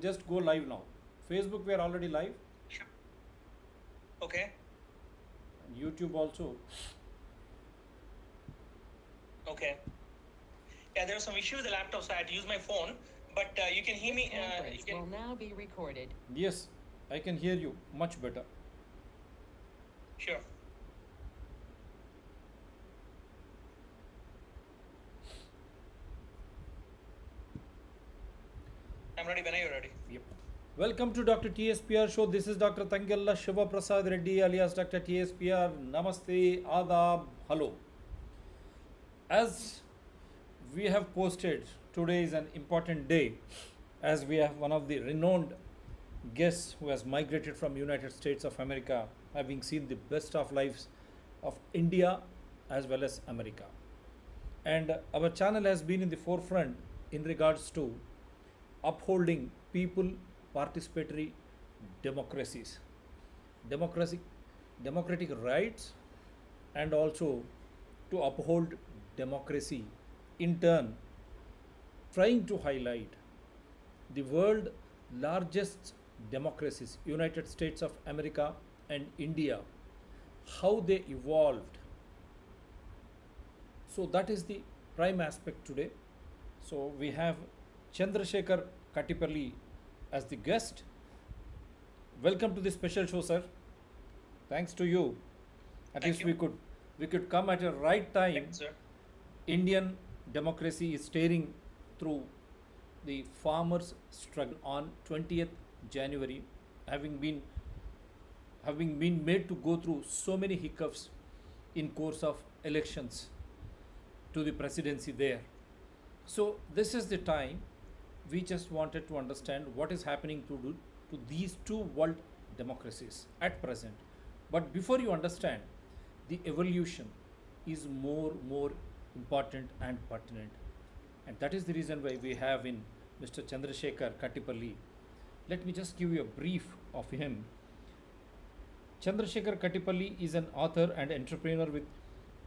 We'll just go live now. Facebook, we are already live. Sure. Okay. And YouTube also. Okay. Yeah, there was some issue with the laptop, so I had to use my phone. But you can hear me. Conference will now be recorded. Yes, I can hear you much better. Sure. I'm ready when you're ready. Yep. Welcome to Dr. TSPR show. This is Dr. Tangella Shiva Prasad Reddy alias Dr. TSPR. Namaste, Adab, hello. As we have posted, today is an important day as we have one of the renowned guests who has migrated from United States of America, having seen the best of lives of India as well as America. And our channel has been in the forefront in regards to upholding people participatory democracies, democratic rights, and also to uphold democracy, in turn trying to highlight the world largest democracies, United States of America and India, how they evolved. So that is the prime aspect today. So we have Chandrasekhar Katipelli as the guest. Welcome to the special show, sir. Thanks to you. At Thank least you. we could come at a right time. Thank you, sir. Indian democracy is staring through the farmers' struggle on 20th January, having been made to go through so many hiccups in course of elections to the presidency there. So this is the time we just wanted to understand what is happening to these two world democracies at present. But before you understand, the evolution is more important and pertinent. And that is the reason why we have in Mr. Chandrasekhar Katipelli. Let me just give you a brief of him. Chandrasekhar Katipelli is an author and entrepreneur with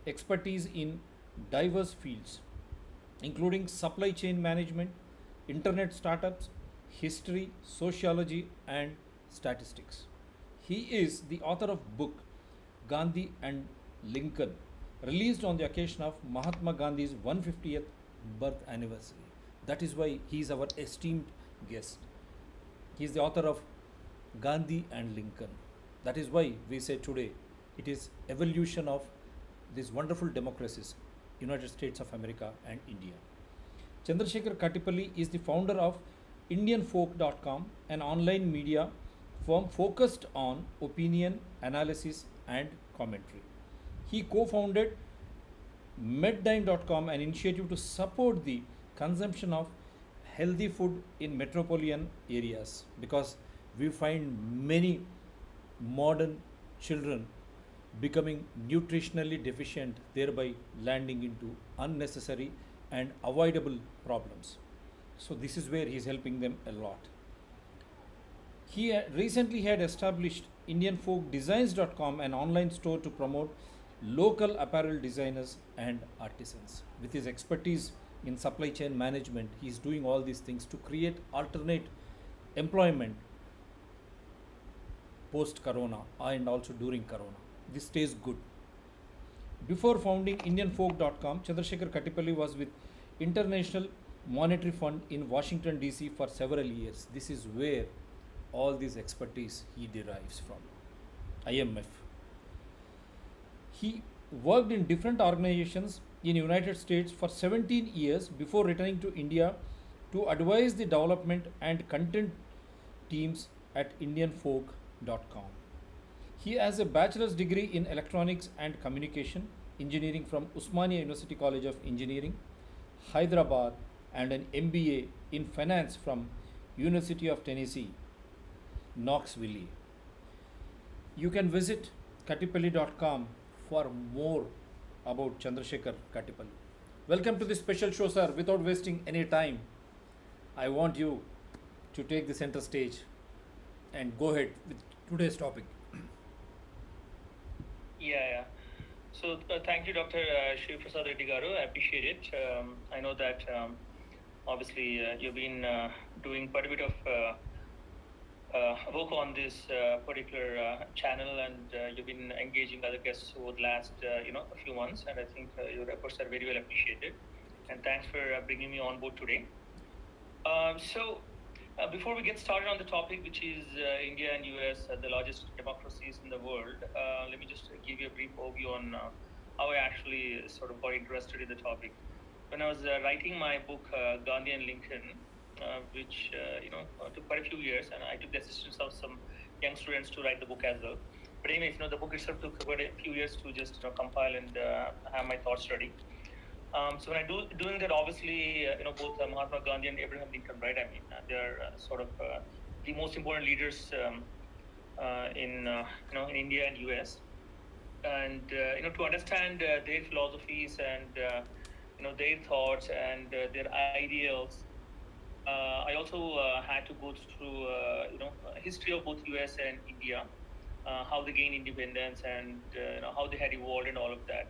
expertise in diverse fields, including supply chain management, internet startups, history, sociology, and statistics. He is the author of book Gandhi and Lincoln, released on the occasion of Mahatma Gandhi's 150th birth anniversary. That is why he is our esteemed guest. He is the author of Gandhi and Lincoln. That is why we say today it is evolution of these wonderful democracies, United States of America and India. Chandrasekhar Katipelli is the founder of IndianFolk.com, an online media firm focused on opinion, analysis, and commentary. He co-founded Meddine.com, an initiative to support the consumption of healthy food in metropolitan areas, because we find many modern children becoming nutritionally deficient, thereby landing into unnecessary and avoidable problems. So this is where he is helping them a lot. He recently had established IndianFolkDesigns.com, an online store to promote local apparel designers and artisans. With his expertise in supply chain management, he is doing all these things to create alternate employment post Corona and also during Corona. This stays good. Before founding IndianFolk.com, Chandrasekhar Katipelli was with International Monetary Fund in Washington DC for several years. This is where all this expertise he derives from. IMF. He worked in different organizations in United States for 17 years before returning to India to advise the development and content teams at IndianFolk.com. He has a bachelor's degree in electronics and communication engineering from Usmania University College of Engineering, Hyderabad, and an MBA in finance from University of Tennessee, Knoxville. You can visit katipelli.com for more about Chandrasekhar Katipelli. Welcome to this special show, sir. Without wasting any time, I want you to take the center stage and go ahead with today's topic. Yeah. So thank you, Dr. Shiv Prasad Reddy Garu. I appreciate it. I know that obviously you've been doing quite a bit of work on this particular channel, and you've been engaging other guests over the last a few months, and I think your efforts are very well appreciated. And thanks for bringing me on board today. Before we get started on the topic, which is India and US, the largest democracies in the world, let me just give you a brief overview on how I actually sort of got interested in the topic. When I was writing my book, Gandhi and Lincoln, which took quite a few years, and I took the assistance of some young students to write the book as well. But anyways, the book itself took quite a few years to just compile and have my thoughts ready. So when I doing that, obviously, both Mahatma Gandhi and Abraham Lincoln, right? I mean, they're sort of the most important leaders in India and US, and to understand their philosophies and their thoughts and their ideals. I also had to go through history of both US and India, how they gained independence, and how they had evolved and all of that.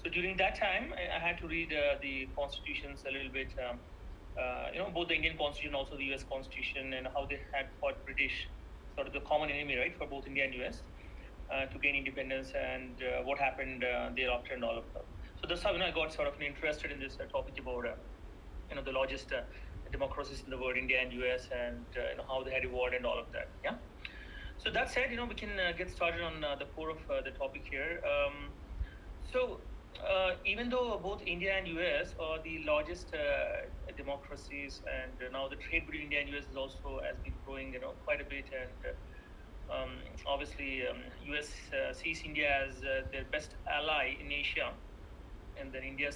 So during that time, I had to read the constitutions a little bit, both the Indian constitution, also the US constitution, and how they had fought British, sort of the common enemy, right, for both India and US, to gain independence, and what happened thereafter and all of that. So that's how I got sort of interested in this topic about the largest democracies in the world, India and US, and how they had evolved and all of that. Yeah. So that said, we can get started on the core of the topic here. Even though both India and US are the largest democracies, and now the trade between India and US is also has been growing, quite a bit, and obviously US sees India as their best ally in Asia, and then India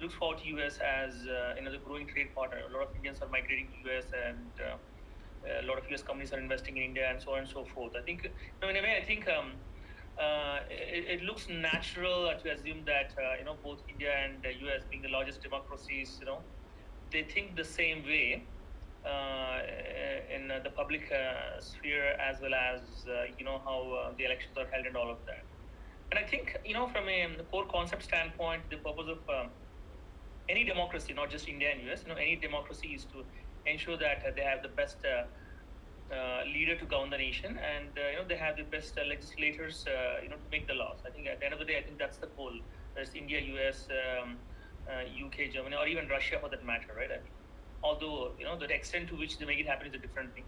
looks forward to US as the growing trade partner. A lot of Indians are migrating to US, and a lot of US companies are investing in India, and so on and so forth. I think, in a way, I think it looks natural to assume that both India and US, being the largest democracies, they think the same way in the public sphere, as well as how the elections are held and all of that. And I think from a core concept standpoint, the purpose of any democracy, not just India and US, any democracy is to ensure that they have the best leader to govern the nation, and they have the best legislators to make the laws. I think at the end of the day, I think that's the goal. There's India, US, UK, Germany, or even Russia for that matter, right? I mean, although the extent to which they make it happen is a different thing.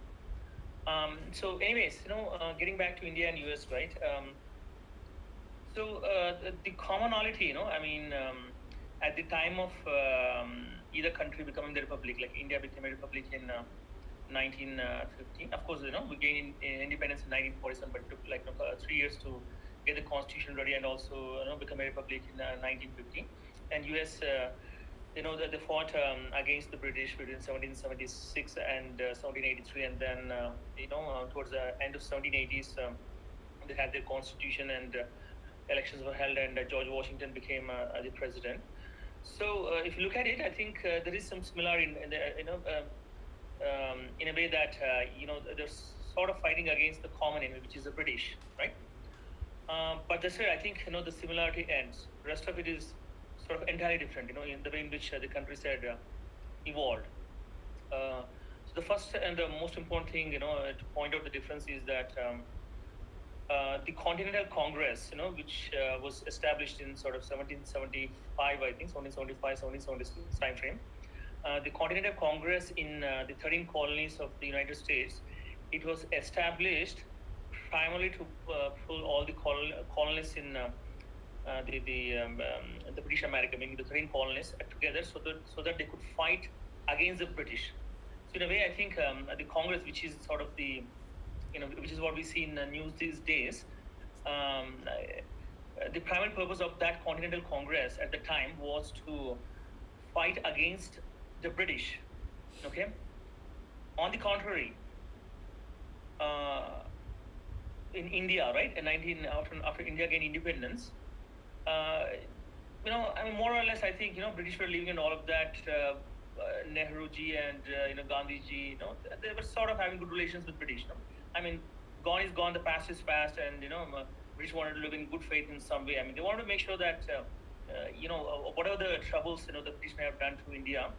So anyways, getting back to India and US, right? The commonality, I mean, at the time of either country becoming the republic, like India became a republic in 1915. Of course, we gained independence in 1947, but it took like 3 years to get the constitution ready, and also become a republic in 1950. And US, they fought against the British between 1776 and 1783, and then towards the end of 1780s, they had their constitution, and elections were held, and George Washington became the president. So if you look at it, I think there is some similarity in a way that they're sort of fighting against the common enemy, which is the British, right? But that's where I think the similarity ends. The rest of it is sort of entirely different, in the way in which the countries had evolved. So the first and the most important thing, to point out the difference is that the Continental Congress, which was established in sort of 1775, I think, 1775, 1776 time frame. The Continental Congress in the 13 colonies of the United States, it was established primarily to pull all the colonists in the British America, meaning the 13 colonists, together, so that they could fight against the British. So in a way, I think the Congress, which is sort of the which is what we see in the news these days, the primary purpose of that Continental Congress at the time was to fight against the British. Okay. On the contrary, in India, right, in after India gained independence, I mean, more or less, I think British were leaving and all of that. Nehruji and Gandhiji, they were sort of having good relations with British. I mean, gone is gone, the past is past, and British wanted to live in good faith in some way. I mean, they wanted to make sure that whatever the troubles the British may have done to India,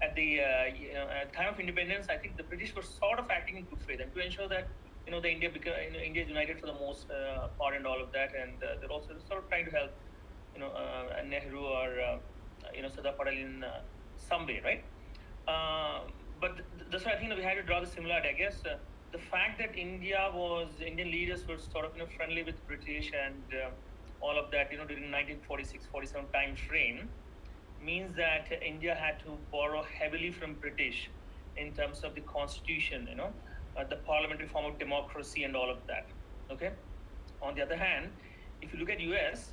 at the at time of independence, I think the British were sort of acting in good faith and to ensure that the India become India is united for the most part and all of that, and they're also sort of trying to help Nehru or Sardar Patel in some way, right? But that's why I think we had to draw the similarity. I guess the fact that Indian leaders were sort of friendly with British and all of that during 1946-47 time frame means that India had to borrow heavily from British in terms of the constitution, the parliamentary form of democracy and all of that. Okay. On the other hand, if you look at US,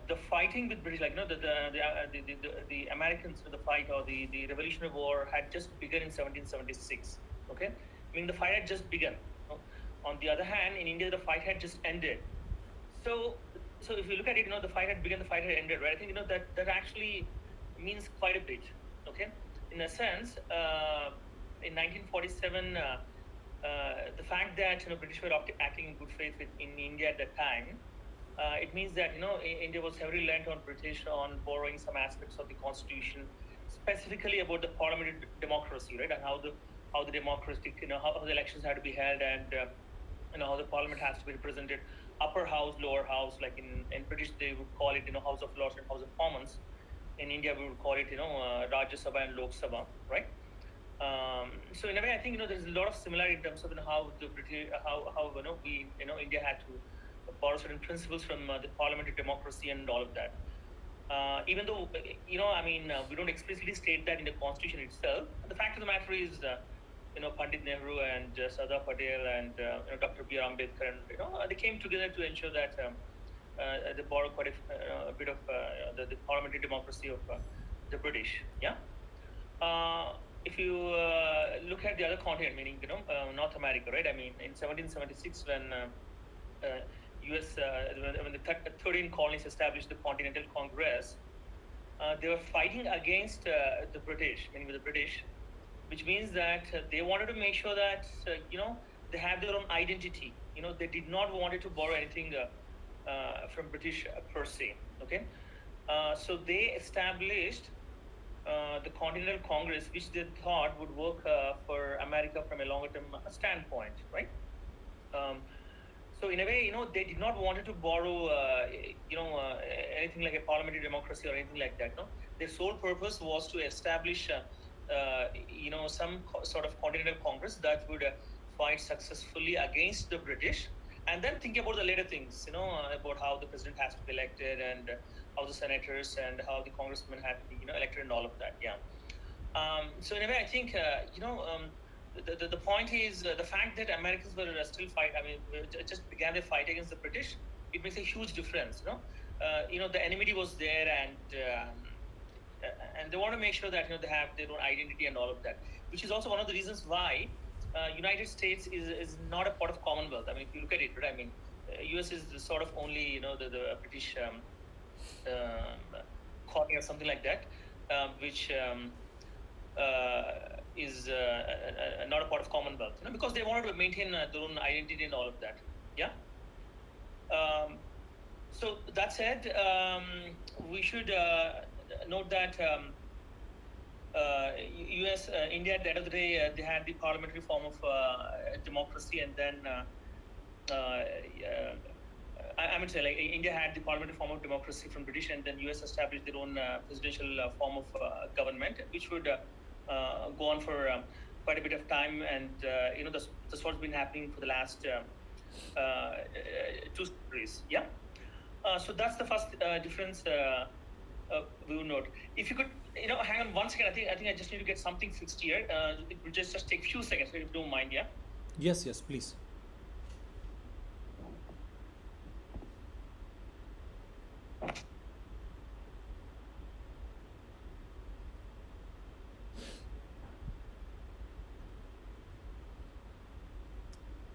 the fighting with British, like the Americans, the fight or the Revolutionary War had just begun in 1776. Okay, I mean the fight had just begun. On the other hand, in India, the fight had just ended. So if you look at it, the fight had begun, the fight had ended, right? I think that actually means quite a bit. Okay, in a sense, in 1947, the fact that British were acting in good faith in India at that time, it means that India was heavily reliant on British on borrowing some aspects of the constitution, specifically about the parliamentary democracy, right, and how the democratic, how the elections had to be held, and how the parliament has to be represented, upper house, lower house. Like in British, they would call it House of Lords and House of Commons. In India, we would call it Rajya Sabha and Lok Sabha, right? So in a way, I think there's a lot of similarity in terms of how the British, how we India had to borrow certain principles from the parliamentary democracy and all of that. Even though we don't explicitly state that in the constitution itself, the fact of the matter is, Pandit Nehru and Sardar Patel and Dr. B.R. Ambedkar, and they came together to ensure that they borrowed quite a bit of the parliamentary democracy of the British. Yeah. If you look at the other continent, meaning North America, right? I mean, in 1776, when US, when the 13 colonies established the Continental Congress, they were fighting against the British, meaning the British, which means that they wanted to make sure that they have their own identity. They did not want to borrow anything from British per se. Okay, so they established the Continental Congress, which they thought would work for America from a longer term standpoint, right? So in a way, they did not want to borrow, anything like a parliamentary democracy or anything like that. No, their sole purpose was to establish, some sort of Continental Congress that would fight successfully against the British, and then think about the later things, about how the president has to be elected and how the senators and how the congressmen have to be, elected and all of that. Yeah. So in a way, I think, the point is the fact that Americans were still just began their fight against the British. It makes a huge difference. The enmity was there, and they want to make sure that they have their own identity and all of that, which is also one of the reasons why United States is not a part of Commonwealth. I mean, if you look at it, right? I mean, US is the sort of only the British colony or something like that, which is not a part of Commonwealth, because they wanted to maintain their own identity and all of that. Yeah. So that said, we should note that US, India, at the end of the day, they had the parliamentary form of democracy, and then I would say, like, India had the parliamentary form of democracy from British, and then US established their own presidential form of government, which would go on for quite a bit of time, and that's what's been happening for the last 2 centuries. Yeah. So that's the first difference we will note. If you could, hang on 1 second. I think I just need to get something fixed here. It will just take a few seconds, if you don't mind. Yeah. Yes, please.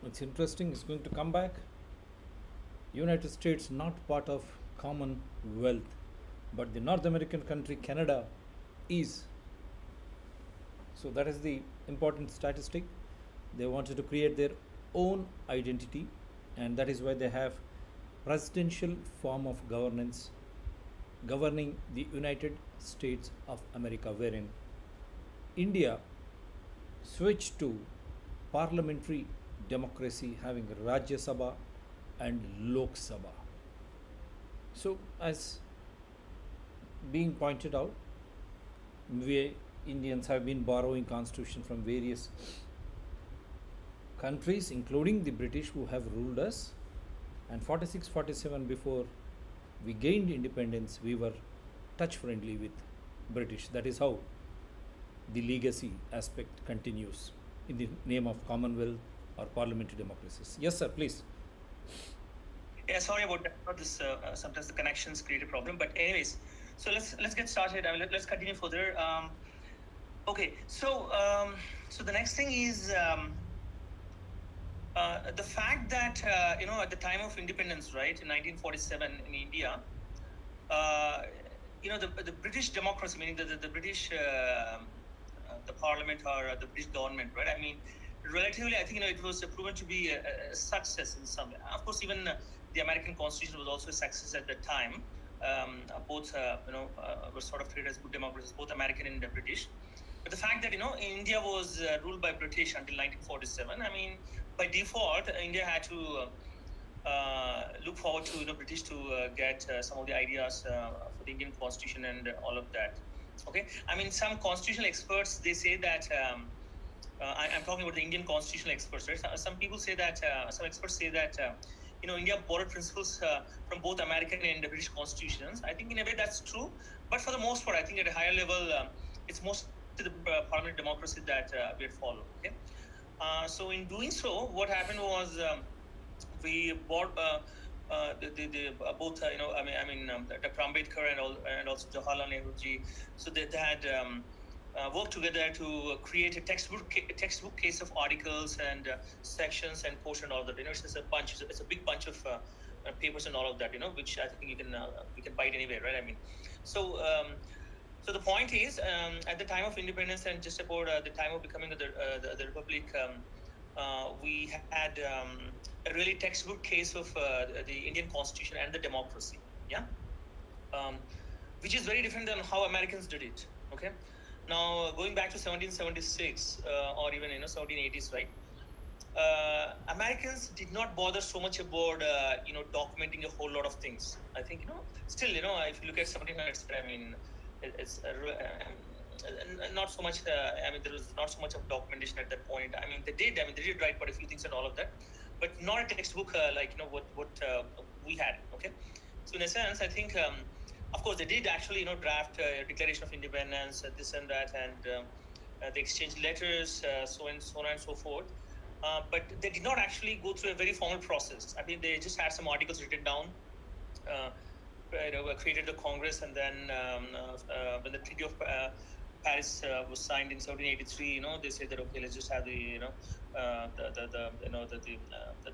It's interesting. It's going to come back. United States not part of Commonwealth, but the North American country Canada is. So that is the important statistic. They wanted to create their own identity, and that is why they have presidential form of governance governing the United States of America, wherein India switched to parliamentary democracy having Rajya Sabha and Lok Sabha. So, as being pointed out, we Indians have been borrowing constitution from various countries, including the British who have ruled us. And 46, 47, before we gained independence, we were touch friendly with British. That is how the legacy aspect continues in the name of Commonwealth or parliamentary democracies. Yes, sir, please. Yeah, sorry about that. This sometimes the connections create a problem, but anyways, so let's get started. Let's continue further. Okay, so so the next thing is the fact that at the time of independence, right, in 1947 in India, the British democracy, meaning the British the parliament or the British government, right? I mean, relatively, I think it was proven to be a success in some way. Of course, even the American Constitution was also a success at that time. Both were sort of treated as good democracies, both American and British. But the fact that India was ruled by British until 1947, I mean, by default, India had to look forward to British to get some of the ideas for the Indian Constitution and all of that. Okay, I mean, some constitutional experts, they say that I'm talking about the Indian constitutional experts, right? Some people say that some experts say that India borrowed principles from both American and British constitutions. I think in a way that's true, but for the most part, I think at a higher level, it's mostly the parliamentary democracy that we had followed. Okay, so in doing so, what happened was we bought the both Dr. Ambedkar and also Jawaharlal Nehru ji. So they had worked together to create a textbook case of articles and sections and portion all of that. It's a bunch. It's a big bunch of papers and all of that. Which I think you can buy it anywhere, right? I mean, so. So the point is, at the time of independence and just about the time of becoming the republic, we had a really textbook case of the Indian Constitution and the democracy. Yeah, which is very different than how Americans did it. Okay, now going back to 1776 or even 1780s, right? Americans did not bother so much about documenting a whole lot of things. I think still if you look at 1700s, I mean it's not so much. I mean there was not so much of documentation at that point. I mean they did write quite a few things and all of that, but not a textbook like what we had. Okay, so in a sense, I think of course they did actually draft a Declaration of Independence, this and that, and they exchanged letters, so on and so forth. But they did not actually go through a very formal process. I mean, they just had some articles written down, created the Congress, and then when the Treaty of Paris was signed in 1783, they said that okay, let's just have the the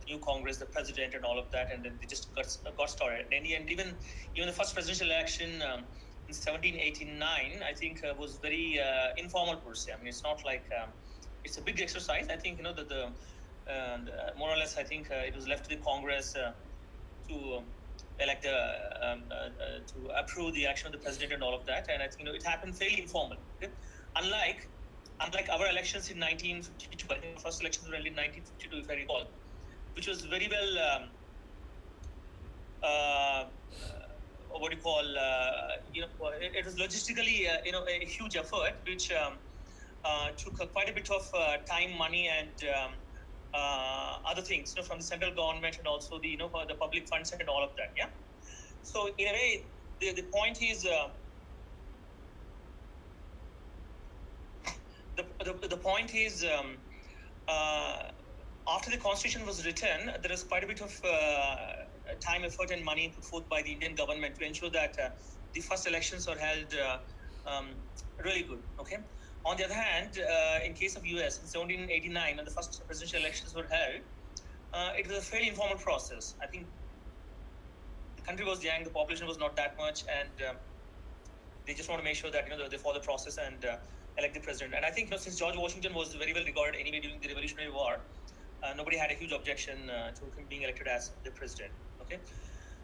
new Congress, the president, and all of that, and then they just got started. And even the first presidential election in 1789, I think was very informal per se. I mean, it's not like it's a big exercise. I think the more or less, I think it was left to the Congress to elect to approve the action of the president and all of that. And I think it happened fairly informal. Okay? Unlike our elections in 1952, I think the first elections were held in 1952, if I recall, which was very well. What do you call? It was logistically, a huge effort, which took quite a bit of time, money, and other things, from the central government and also the the public funds and all of that. Yeah. So in a way, the point is the point is after the Constitution was written, there was quite a bit of time, effort, and money put forth by the Indian government to ensure that the first elections are held really good. Okay. On the other hand, in case of US in 1789, when the first presidential elections were held, it was a fairly informal process. I think the country was young, the population was not that much, and they just want to make sure that they follow the process and elect the president. And I think since George Washington was very well regarded anyway during the Revolutionary War, nobody had a huge objection to him being elected as the president. Okay.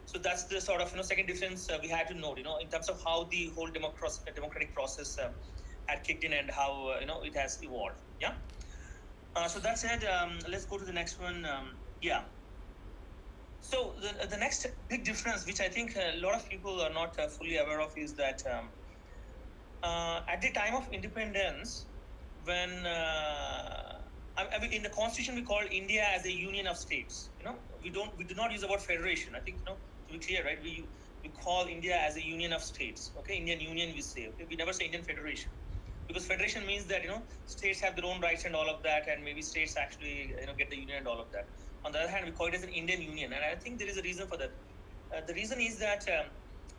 So that's the sort of second difference we had to note, in terms of how the whole democratic process had kicked in and how it has evolved. Yeah. So that said, let's go to the next one. Yeah. So the next big difference, which I think a lot of people are not fully aware of, is that at the time of independence, when I mean, in the constitution we call India as a union of states. We do not use the word federation. I think to be clear, right? We call India as a union of states. Okay, Indian Union we say. Okay, we never say Indian Federation, because federation means that states have their own rights and all of that, and maybe states actually get the union and all of that. On the other hand, we call it as an Indian Union, and I think there is a reason for that. The reason is that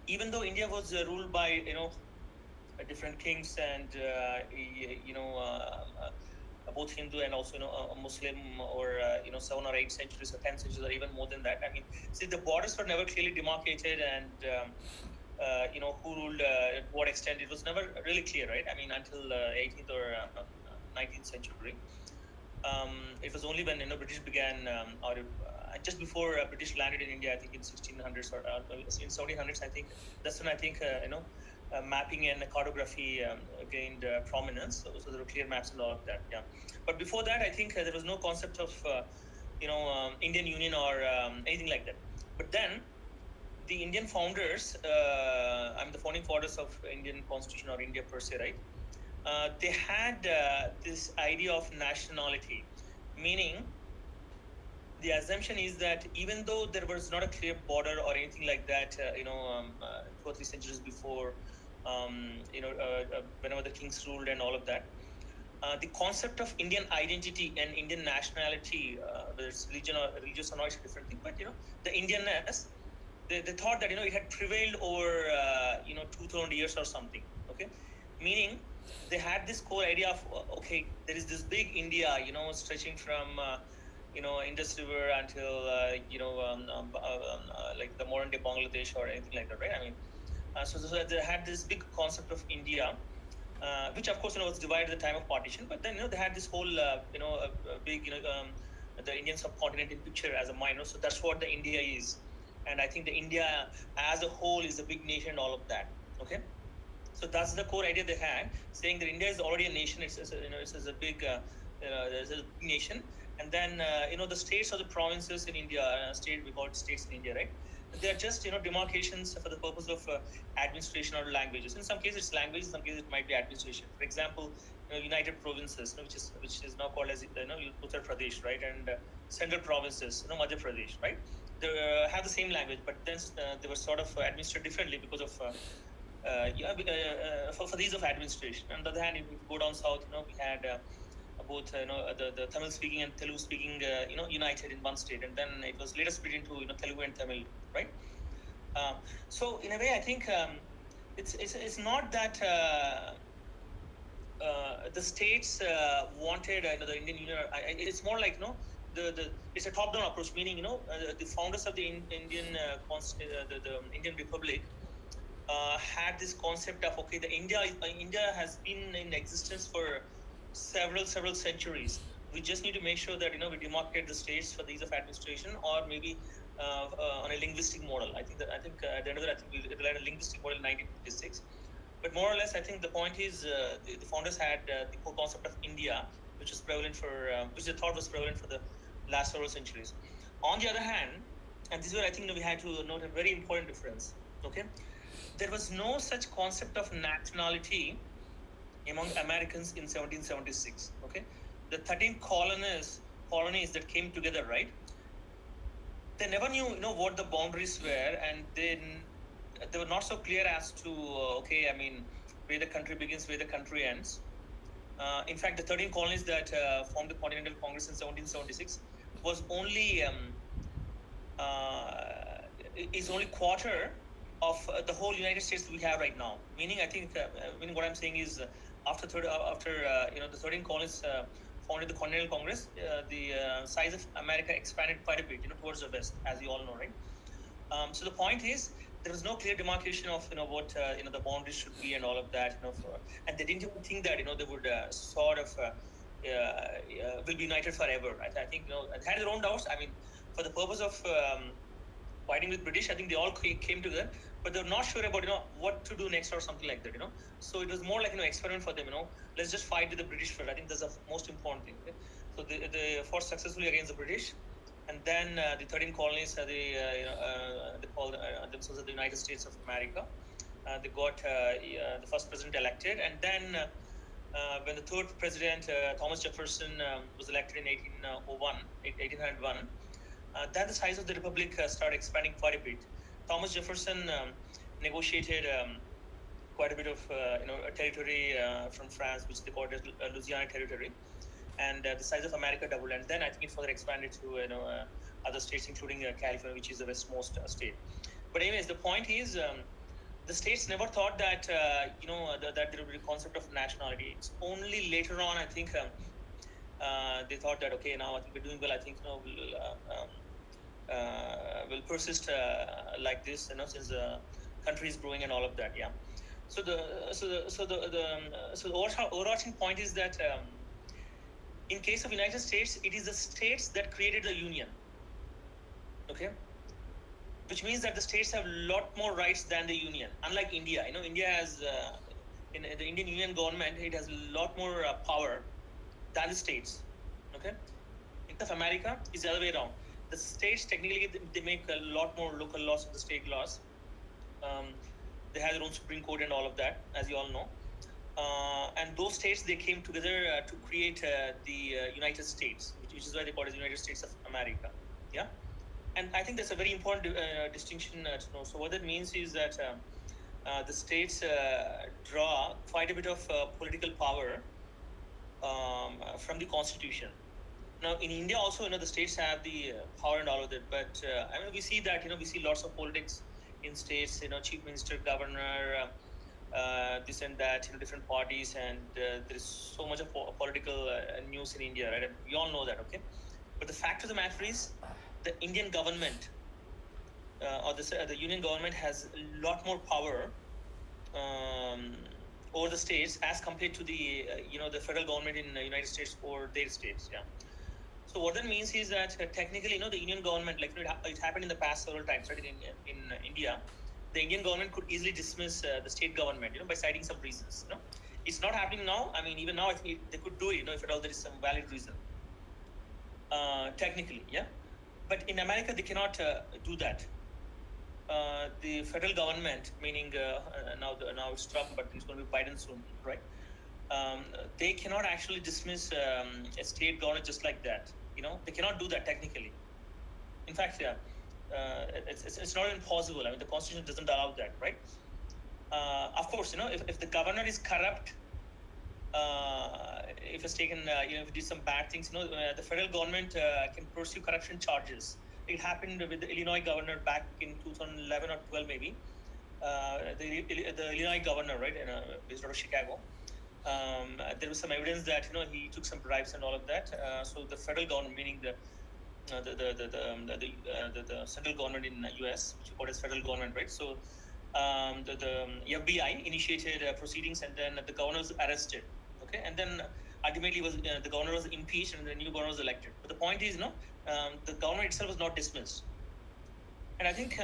even though India was ruled by different kings and both Hindu and also a Muslim, or 7 or 8 centuries or 10 centuries or even more than that. I mean, see, the borders were never clearly demarcated, and who ruled to what extent, it was never really clear, right? I mean, until 18th or 19th century. It was only when British began, or just before British landed in India, I think in 1600s or in 1700s, I think. That's when I think mapping and cartography gained prominence. So there were clear maps and all of that. Yeah, but before that, I think there was no concept of Indian Union or anything like that. But then the Indian founders, the founding fathers of Indian Constitution or India per se, right? They had this idea of nationality, meaning the assumption is that even though there was not a clear border or anything like that, 2 or 3 centuries before, whenever the kings ruled and all of that, the concept of Indian identity and Indian nationality, whether it's religious or not, it's a different thing. But the Indianness, they thought that it had prevailed over 2,000 years or something. Okay, meaning they had this core idea of okay, there is this big India, stretching from Indus River until like the modern day Bangladesh or anything like that, right? I mean, so they had this big concept of India, which of course was divided at the time of partition. But then they had this whole big the Indian subcontinent in picture as a minor. So that's what the India is, and I think the India as a whole is a big nation and all of that. Okay. So that's the core idea they had, saying that India is already a nation. It's a big there's a big nation, and then the states or the provinces in India, state we call it states in India, right? They are just demarcations for the purpose of administration or languages. In some cases it's language, in some cases it might be administration. For example, United Provinces, which is now called as Uttar Pradesh, right? And central provinces, Madhya Pradesh, right? They have the same language, but then they were sort of administered differently because of for these of administration. On the other hand, if you go down south, we had both the Tamil speaking and Telugu speaking united in one state, and then it was later split into Telugu and Tamil, right? So in a way, I think it's not that the states wanted the Indian Union. It's more like it's a top-down approach, meaning the founders of the Indian the Indian Republic had this concept of okay, the India has been in existence for several centuries. We just need to make sure that we demarcate the states for the ease of administration, or maybe on a linguistic model. I think at the end of it, I think we relied on a linguistic model in 1956. But more or less, I think the point is the founders had the core concept of India, which was prevalent for which they thought was prevalent for the last several centuries. On the other hand, and this is where I think we had to note a very important difference. Okay, there was no such concept of nationality among Americans in 1776. Okay, the 13 colonies that came together, right? They never knew what the boundaries were, and they were not so clear as to okay, I mean, where the country begins, where the country ends. In fact, the 13 colonies that formed the Continental Congress in 1776 was only is only quarter of the whole United States we have right now. Meaning, I think meaning what I'm saying is after the 13 colonies founded the Continental Congress, the size of America expanded quite a bit, towards the west, as you all know, right? So the point is, there was no clear demarcation of what the boundaries should be and all of that, and they didn't even think that they would sort of will be united forever. I think they had their own doubts. I mean, for the purpose of fighting with British, I think they all came together. but they're not sure about what to do next or something like that. So it was more like experiment for them. Let's just fight with the British first. I think that's the most important thing. Okay? So they fought successfully against the British, and then the 13 colonies they called themselves the United States of America. They got the first president elected, and then when the third president, Thomas Jefferson, was elected in 1801, then the size of the republic started expanding quite a bit. Thomas Jefferson negotiated quite a bit of a territory from France, which they called as Louisiana territory, and the size of America doubled. And then I think it further expanded to other states, including California, which is the westmost state. But anyways, the point is, the states never thought that that there would be a concept of nationality. It's only later on, I think, they thought that okay, now I think we're doing well. I think will persist like this, since the country is growing and all of that. Yeah. So the overarching point is that in case of United States, it is the states that created the union. Okay. Which means that the states have a lot more rights than the union. Unlike India, India has in the Indian Union government, it has a lot more power than the states. Okay. In of America, is the other way around. The states technically they make a lot more local laws than the state laws. They have their own Supreme Court and all of that, as you all know. And those states, they came together to create the United States, which is why they call it the United States of America. Yeah. And I think that's a very important distinction to know. So what that means is that the states draw quite a bit of political power from the Constitution. Now, in India also, the states have the power and all of that. But we see that, we see lots of politics in states, chief minister, governor, this and that, different parties. And there is so much of political news in India, right? And we all know that, okay? But the fact of the matter is, the Indian government or the union government has a lot more power over the states as compared to the the federal government in the United States or their states. Yeah. So what that means is that technically, the Indian government, like it happened in the past several times, right? In India, the Indian government could easily dismiss the state government, by citing some reasons. It's not happening now. I mean, even now, I think they could do it, if at all there is some valid reason. Technically, yeah. But in America, they cannot do that. The federal government, meaning now it's Trump, but it's going to be Biden soon, right? They cannot actually dismiss a state government just like that. They cannot do that technically. In fact, yeah, it's not even possible. I mean, the Constitution doesn't allow that, right? Of course, if the governor is corrupt, if it's taken, if it did some bad things, the federal government can pursue corruption charges. It happened with the Illinois governor back in 2011 or 12 maybe. The Illinois governor, right, based out of Chicago. There was some evidence that he took some bribes and all of that. So the federal government, meaning the central government in the U.S., which is called as federal government, right? So the FBI initiated proceedings, and then the governor was arrested. Okay, and then ultimately the governor was impeached, and the new governor was elected. But the point is, the government itself was not dismissed. And I think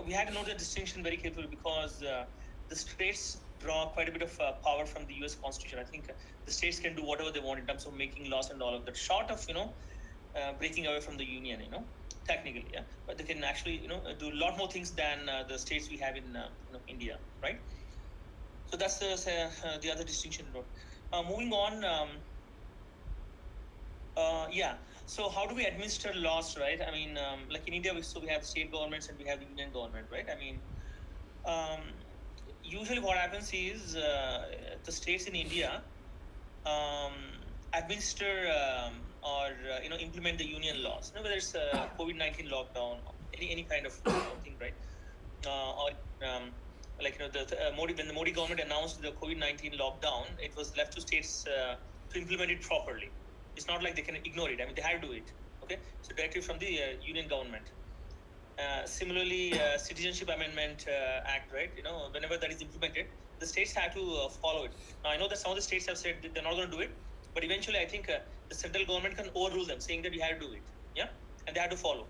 we had to note the distinction very carefully, because the states draw quite a bit of power from the U.S. Constitution. I think the states can do whatever they want in terms of making laws and all of that, short of breaking away from the union, technically, yeah. But they can actually do a lot more things than the states we have in India, right? So that's the other distinction. Moving on, yeah. So how do we administer laws, right? I mean, like in India, we have state governments and we have the union government, right? I mean, usually what happens is the states in India administer or implement the union laws. Whether it's COVID-19 lockdown, any kind of thing, right? Or like when the Modi government announced the COVID-19 lockdown, it was left to states to implement it properly. It's not like they can ignore it. I mean, they have to do it. Okay, so directive from the union government. Similarly, Citizenship Amendment Act, right? Whenever that is implemented, the states have to follow it. Now, I know that some of the states have said that they're not going to do it, but eventually, I think the central government can overrule them, saying that you have to do it. Yeah, and they have to follow.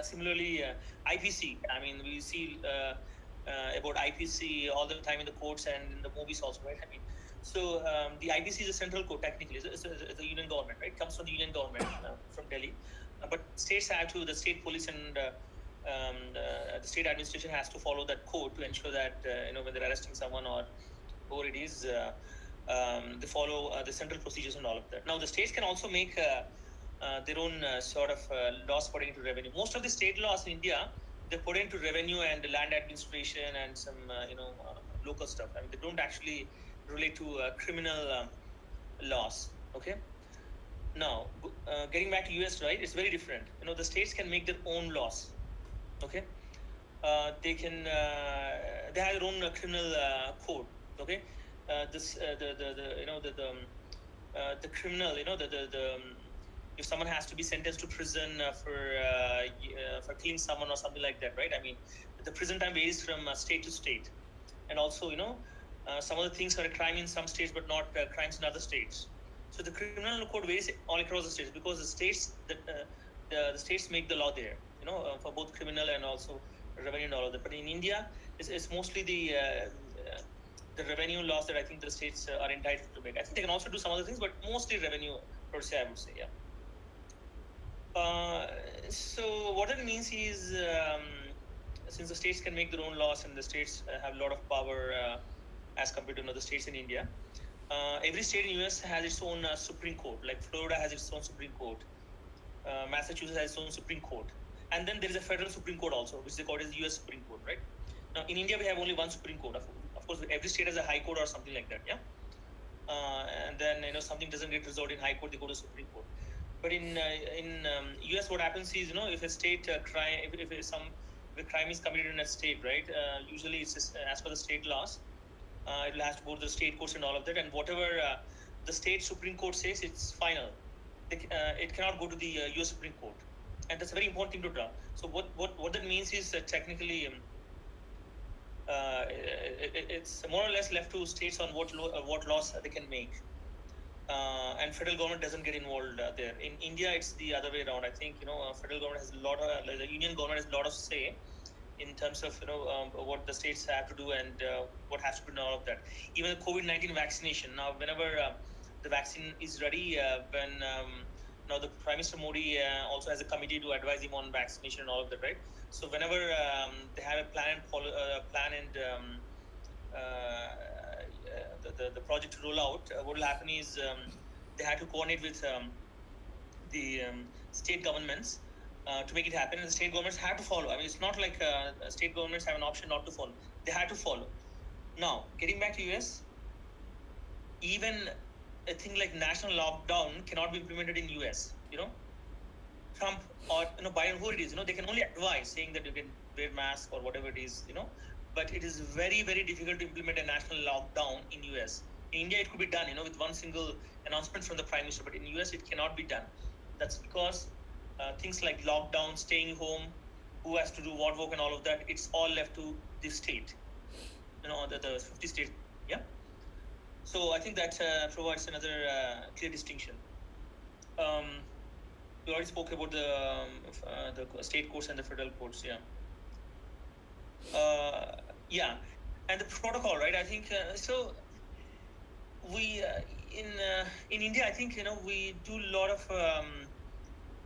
Similarly, IPC. I mean, we see about IPC all the time in the courts and in the movies also, right? I mean, so the IPC is a central court technically, it's a union government, right? It comes from the union government from Delhi, but states have to, the state police and the state administration has to follow that code to ensure that when they're arresting someone or whoever it is, they follow the central procedures and all of that. Now the states can also make their own sort of laws pertaining to revenue. Most of the state laws in India, they put into revenue and land administration and some local stuff. I mean, they don't actually relate to criminal laws. Okay. Now, getting back to US, right? It's very different. The states can make their own laws. Okay. They can they have their own criminal code. Okay. The criminal, if someone has to be sentenced to prison for killing someone or something like that, right? I mean, the prison time varies from state to state, and also some of the things are a crime in some states but not crimes in other states. So the criminal code varies all across the states because the states make the law there, for both criminal and also revenue and all of that. But in India, it's mostly the revenue laws that I think the states are entitled to make. I think they can also do some other things, but mostly revenue per se, I would say, yeah. So what that means is, since the states can make their own laws and the states have a lot of power as compared to other states in India, every state in US has its own Supreme Court. Like Florida has its own Supreme Court, Massachusetts has its own Supreme Court, and then there is a federal Supreme Court also, which they call as US Supreme Court, right? Now in India we have only one Supreme Court. Of course, every state has a High Court or something like that, yeah. And then something doesn't get resolved in High Court, they go to Supreme Court. But in US, what happens is, if a state crime, if a crime is committed in a state, right? Usually it's just, as per the state laws, it will have to go to the state courts and all of that, and whatever the state Supreme Court says, it's final. It cannot go to the US Supreme Court, and that's a very important thing to draw. So what that means is that technically, it's more or less left to states on what laws they can make, and federal government doesn't get involved there. In India, it's the other way around. I think federal government has a lot of the union government has a lot of say in terms of what the states have to do and what has to be done, all of that. Even the COVID-19 vaccination. Now, whenever the vaccine is ready, when now the Prime Minister Modi also has a committee to advise him on vaccination and all of that, right? So whenever they have a plan and the project to roll out, what will happen is they have to coordinate with the state governments to make it happen, and the state governments have to follow. I mean, it's not like state governments have an option not to follow. They have to follow. Now, getting back to US, even a thing like national lockdown cannot be implemented in US. Trump or Biden, who it is, they can only advise, saying that you can wear mask or whatever it is, but it is very, very difficult to implement a national lockdown in US. In India, it could be done, with one single announcement from the Prime Minister, but in US, it cannot be done. That's because things like lockdown, staying home, who has to do what work and all of that, it's all left to the state, the 50 states, yeah? So I think that provides another clear distinction. We already spoke about the state courts and the federal courts, yeah. Yeah, and the protocol, right? I think so. We in India, I think we do a lot of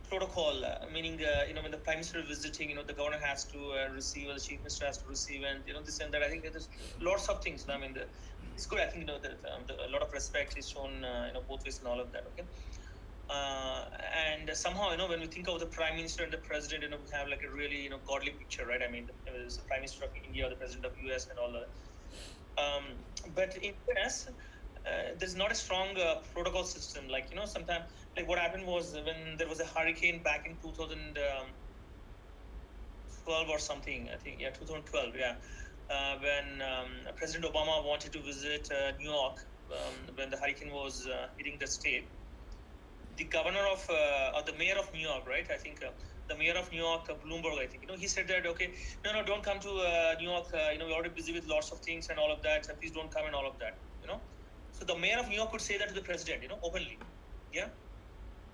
protocol, meaning when the Prime Minister is visiting, the governor has to receive, or the Chief Minister has to receive, and this and that. I think there's lots of things. I mean, it's good. I think that a lot of respect is shown both ways and all of that. Okay. And somehow, when we think of the Prime Minister and the President, we have like a really, godly picture, right? I mean, there's the Prime Minister of India, or the President of US, and all that. But in US, there's not a strong protocol system. Like, sometimes, like what happened was when there was a hurricane back in 2012 or something, I think, 2012, yeah. When President Obama wanted to visit New York, when the hurricane was hitting the state, the governor of, or the mayor of New York, right? I think the mayor of New York, Bloomberg, I think, he said that, okay, no, don't come to New York. We're already busy with lots of things and all of that. So please don't come and all of that, So the mayor of New York could say that to the president, openly. Yeah.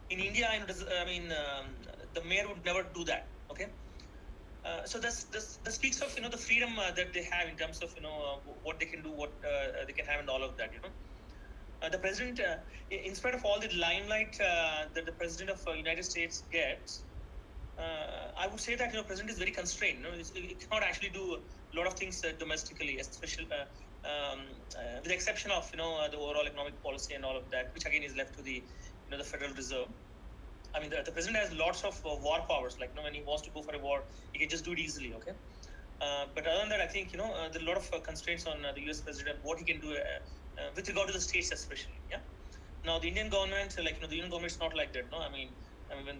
In India, the mayor would never do that. Okay. So that speaks of the freedom that they have in terms of what they can do, what they can have, and all of that. The president, in spite of all the limelight that the president of United States gets, I would say that president is very constrained. It cannot actually do a lot of things domestically, especially with the exception of the overall economic policy and all of that, which again is left to the the Federal Reserve. I mean, the president has lots of war powers. Like when he wants to go for a war, he can just do it easily. Okay. But other than that, I think there are a lot of constraints on the U.S. president, what he can do with regard to the states, especially. Yeah. Now the Indian government, the Indian government is not like that. No, I mean when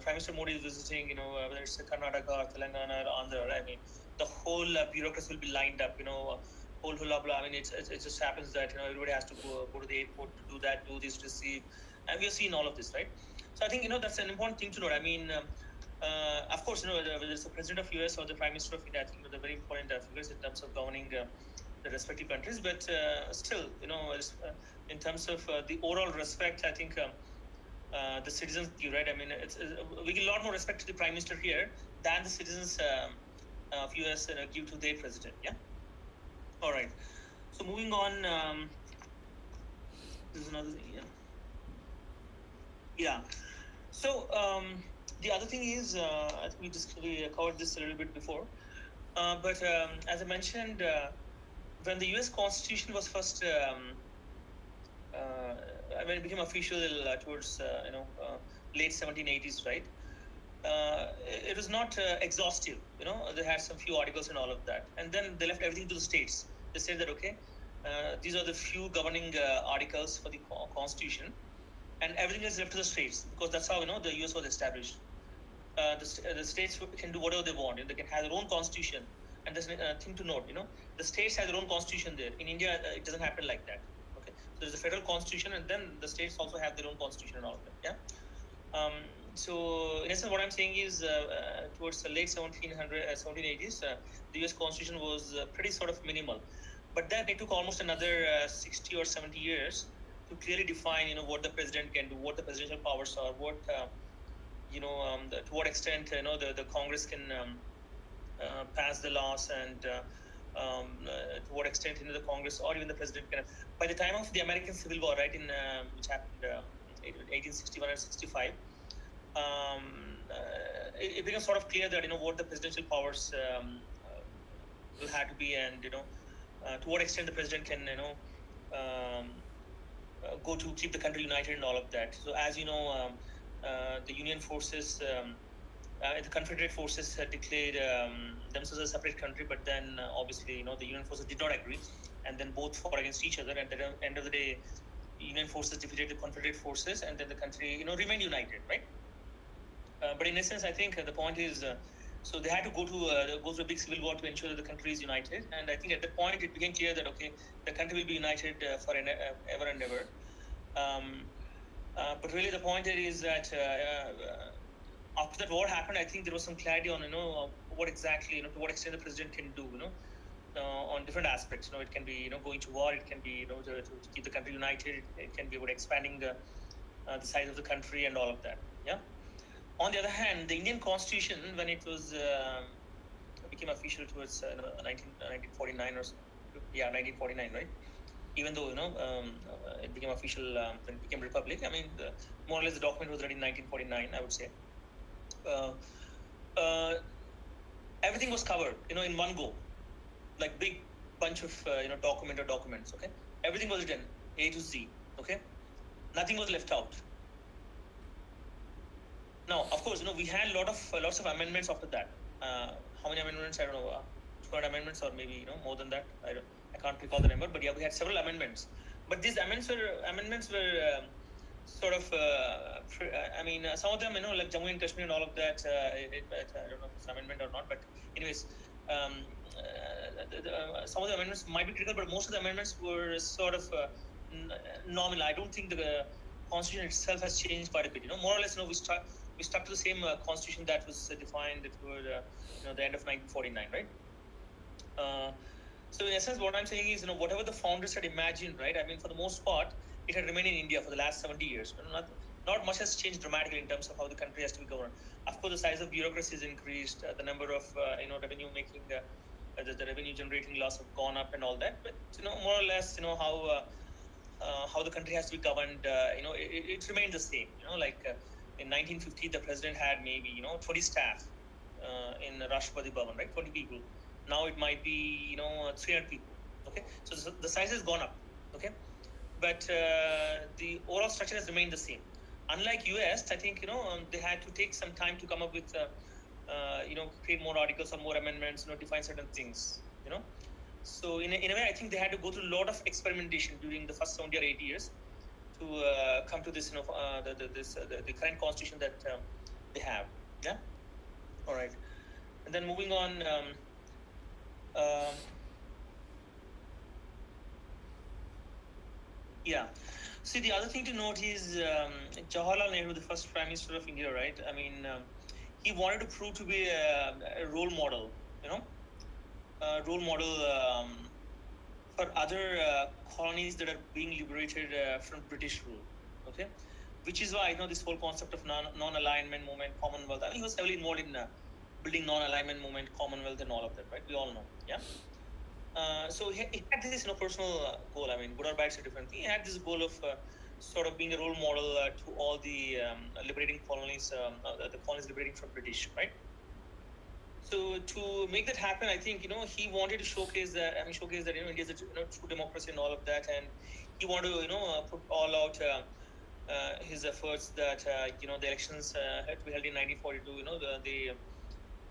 Prime Minister Modi is visiting, whether it's Karnataka, Telangana, or Andhra, I mean the whole bureaucracy will be lined up. Whole hula blah. I mean it just happens that everybody has to go to the airport to do that, do this, receive, and we have seen all of this, right? So I think that's an important thing to note. I mean. Of course, whether it's the president of US or the prime minister of India, I think they're very important figures in terms of governing the respective countries. But still, in terms of the overall respect, I think the citizens, you're right. I mean, we give a lot more respect to the prime minister here than the citizens of US give to their president. Yeah. All right. So moving on, this is another thing. Yeah. So. The other thing is, I think we covered this a little bit before, but as I mentioned, when the U.S. Constitution was first, when it became official towards late 1780s, right? It was not exhaustive. They had some few articles and all of that, and then they left everything to the states. They said that these are the few governing articles for the Constitution. And everything is left to the states because that's how the U.S. was established. The states can do whatever they want. They can have their own constitution. And there's a thing to note. The states have their own constitution there. In India, it doesn't happen like that. Okay, so there's a federal constitution, and then the states also have their own constitution and all of that. Yeah. So in essence, what I'm saying is, towards the late 1780s, the U.S. constitution was pretty sort of minimal. But then it took almost another 60 or 70 years to clearly define, what the president can do, what the presidential powers are, what, to what extent, the Congress can pass the laws, and to what extent, the Congress or even the president can. By the time of the American Civil War, right, which happened in 1861 and 65, it became sort of clear that what the presidential powers will have to be, and to what extent the president can go to keep the country united and all of that. So as you know, the Union forces, the Confederate forces declared themselves a separate country, but then obviously the Union forces did not agree, and then both fought against each other. And at the end of the day, Union forces defeated the Confederate forces, and then the country remained united, right? But in essence, I think the point is, so they had to go through a big civil war to ensure that the country is united. And I think at that point it became clear that the country will be united for ever and ever. But really the point here is that after that war happened, I think there was some clarity on what exactly to what extent the president can do on different aspects. It can be going to war, it can be to keep the country united, it can be about expanding the size of the country and all of that. Yeah. On the other hand, the Indian Constitution, when it was became official towards 1949 or so, 1949, right? Even though it became official when it became republic. I mean, more or less the document was ready in 1949, I would say. Everything was covered, in one go, like big bunch of documents. Okay, everything was written A to Z. Okay, nothing was left out. Now, of course, we had lots of amendments after that. How many amendments? I don't know. 200 amendments, or maybe more than that. I can't recall the number. But yeah, we had several amendments. But these amendments were sort of. Some of them, like Jammu and Kashmir and all of that. I don't know if it's an amendment or not. But anyways, some of the amendments might be critical, but most of the amendments were sort of nominal. I don't think the Constitution itself has changed quite a bit. More or less, we stuck to the same constitution that was defined toward the end of 1949, right? So in essence, what I'm saying is, whatever the founders had imagined, right? I mean, for the most part, it had remained in India for the last 70 years. not much has changed dramatically in terms of how the country has to be governed. Of course, the size of bureaucracy has increased, the number of revenue making, the revenue generating laws have gone up and all that. But more or less, how the country has to be governed, it remained the same. In 1950, the president had maybe 20 staff in Rashtrapati Bhavan, right? 20 people. Now it might be 300 people. Okay, so the size has gone up. Okay, but the overall structure has remained the same. Unlike US, I think they had to take some time to come up with create more articles or more amendments, define certain things. So in a way, I think they had to go through a lot of experimentation during the first 70 or 80 years to come to this, the current constitution that they have. Yeah. All right. And then moving on. Yeah. See, the other thing to note is Jawaharlal Nehru, the first Prime Minister of India, right? I mean, he wanted to prove to be a role model, role model for other colonies that are being liberated from British rule. Okay, which is why this whole concept of non-alignment movement, Commonwealth. I mean, he was heavily involved in building non-alignment movement, Commonwealth, and all of that, right? We all know, yeah. So he had this personal goal. I mean, good or bad is a different thing. He had this goal of sort of being a role model to all the liberating colonies, the colonies liberating from British, right? So to make that happen, I think he wanted to showcase that. I mean, India is a true democracy and all of that, and he wanted to put all out his efforts that the elections had to be held in 1942. They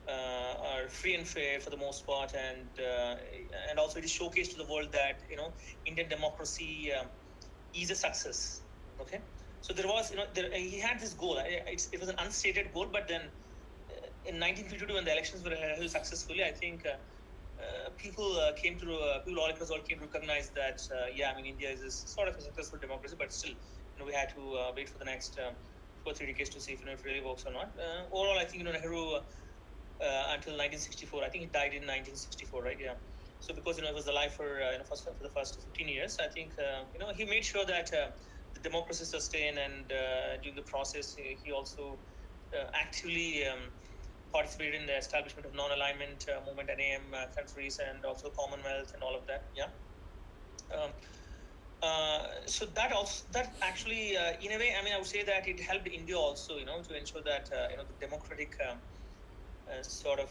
are free and fair for the most part, and also it is showcased to the world that Indian democracy is a success. Okay, so there was he had this goal. It was an unstated goal, but then in 1952 when the elections were held successfully, I think people all across the world came to recognize that I mean, India is a sort of a successful democracy, but still we had to wait for the next 2 or 3 decades to see if it really works or not. Overall, I think Nehru until 1964. I think he died in 1964, right? Yeah. So because it was alive for the first 15 years, I think he made sure that the democracy sustained, and during the process, he also actively participated in the establishment of non-alignment movement, NAM countries, and also Commonwealth and all of that. Yeah. So that actually, in a way, I mean, I would say that it helped India also, to ensure that the democratic sort of,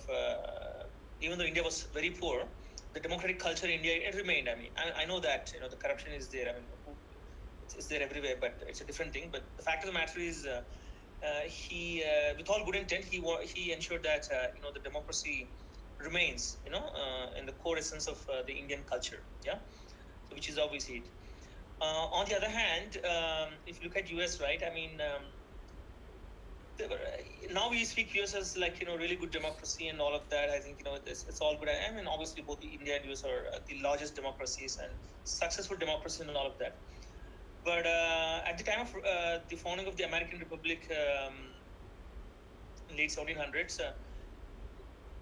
even though India was very poor, the democratic culture in India, it remained. I mean, I know that the corruption is there. I mean, it's there everywhere, but it's a different thing. But the fact of the matter is, he, with all good intent, he ensured that the democracy remains, in the core essence of the Indian culture. Yeah, so which is obviously it. On the other hand, if you look at US, right? I mean. Now we speak US as like really good democracy and all of that. I think it's all good. I mean, obviously both India and US are the largest democracies and successful democracies and all of that. But at the time of the founding of the American Republic, late 1700s,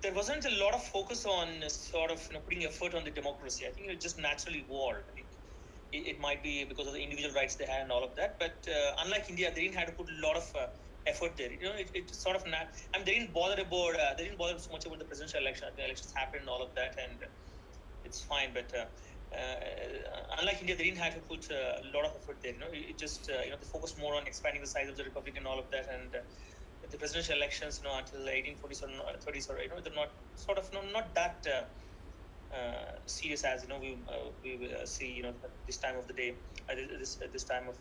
there wasn't a lot of focus on sort of putting effort on the democracy. I think it just naturally evolved. I think it might be because of the individual rights they had and all of that. But unlike India, they didn't have to put a lot of effort there. It sort of not. I mean, they didn't bother so much about the presidential election. The elections happened and all of that, and it's fine. But unlike India, they didn't have to put a lot of effort there. It just they focused more on expanding the size of the republic and all of that, and the presidential elections, until 1840s or 30s, or they're not sort of not that serious as we see this time of the day, this time of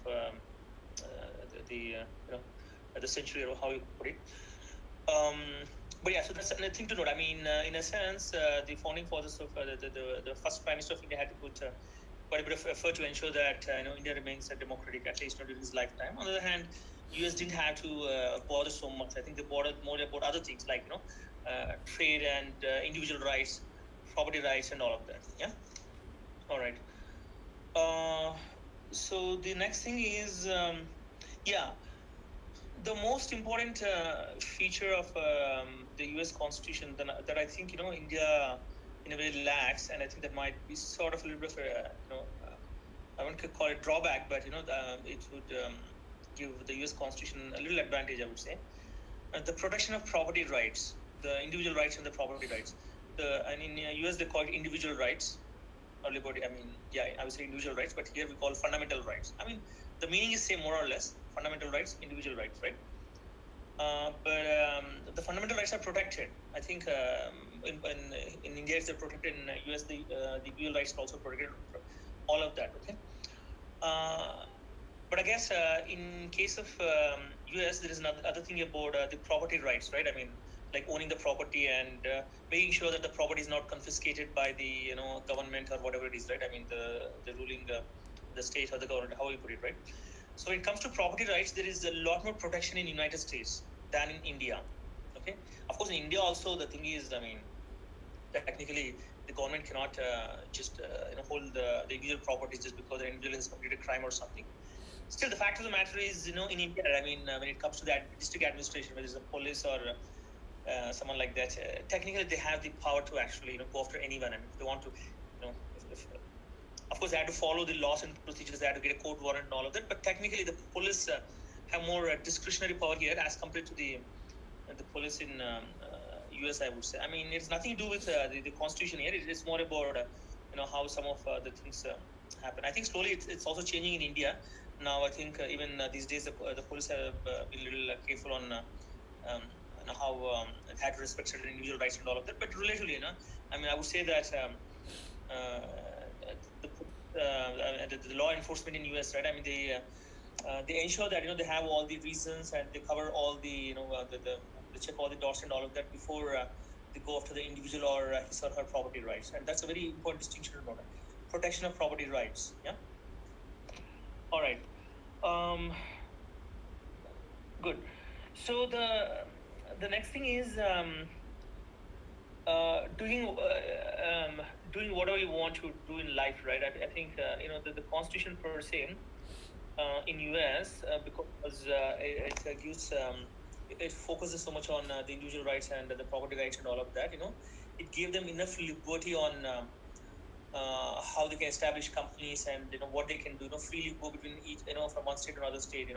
the century, or how you put it. But yeah, so that's a thing to note. I mean, in a sense, the founding fathers of the first Prime Minister of India had to put quite a bit of effort to ensure that India remains democratic, at least during his lifetime. On the other hand, US didn't have to bother so much. I think they bothered more about other things like trade and individual rights, property rights, and all of that. Yeah. All right. So the next thing is, the most important feature of the U.S. Constitution that I think India in a way lacks, and I think that might be sort of a little bit of a I wouldn't call it drawback, but it would give the U.S. Constitution a little advantage, I would say. The protection of property rights, the individual rights and the property rights. And in U.S. they call it individual rights or liberty. I would say individual rights, but here we call fundamental rights. The meaning is same more or less. Fundamental rights, individual rights, right? But the fundamental rights are protected. I think in India it's protected. In US the individual rights are also protected. All of that, okay. But I guess in case of US there is another thing about the property rights, right? Like owning the property and making sure that the property is not confiscated by the government or whatever it is, right? The ruling the state or the government, how you put it, right? So when it comes to property rights, there is a lot more protection in United States than in India. Okay, of course in India also the thing is, technically the government cannot just hold the individual properties just because the individual has committed a crime or something. Still, the fact of the matter is, in India, when it comes to the district administration, whether it's the police or someone like that, technically they have the power to actually go after anyone. If they want to, if of course they have to follow the laws and procedures, they have to get a court warrant and all of that. But technically, the police have more discretionary power here as compared to the police in US, I would say. It's nothing to do with the constitution here. It's more about how some of the things happen. I think slowly it's also changing in India. Now I think even these days the police have been a little careful on how they had to respect certain individual rights and all of that. But relatively, I would say that the law enforcement in US, right? They ensure that they have all the reasons and they cover all the they check all the dots and all of that before they go after the individual or his or her property rights, and that's a very important distinction about it. Protection of property rights. Yeah. All right. Good. So the next thing is doing whatever you want to do in life, right? I think the Constitution per se in US because it gives it focuses so much on the individual rights and the property rights and all of that. It gave them enough liberty on how they can establish companies and what they can do. Freely go between each from one state to another state.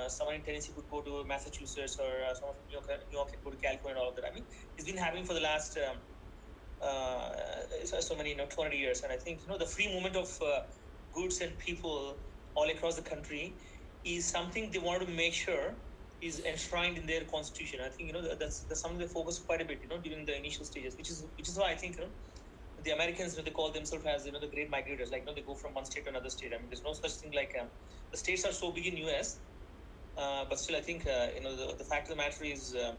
Someone in Tennessee could go to Massachusetts, or someone from New York can go to California and all of that. It's been happening for the last so many 200 years, and I think the free movement of goods and people all across the country is something they want to make sure is enshrined in their constitution. I think that's something they focus quite a bit during the initial stages, which is why I think the Americans they call themselves as the great migrators. Like they go from one state to another state. There's no such thing like the states are so big in US, but still I think the fact of the matter is there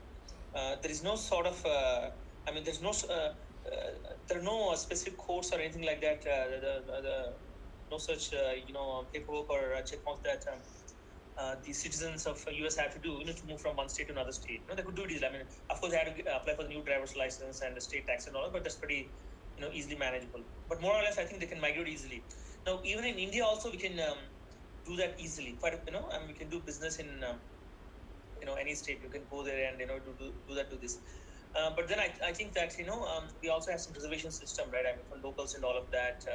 is no sort of there's no there are no specific codes or anything like that. No such paperwork or checkmarks that the citizens of US have to do to move from one state to another state. They could do it easily. Of course, they had to apply for the new driver's license and the state tax and all, but that's pretty easily manageable. But more or less, I think they can migrate easily. Now, even in India, also we can do that easily. But we can do business in any state. You can go there and do that, do this. But then I think that we also have some reservation system, right? For locals and all of that.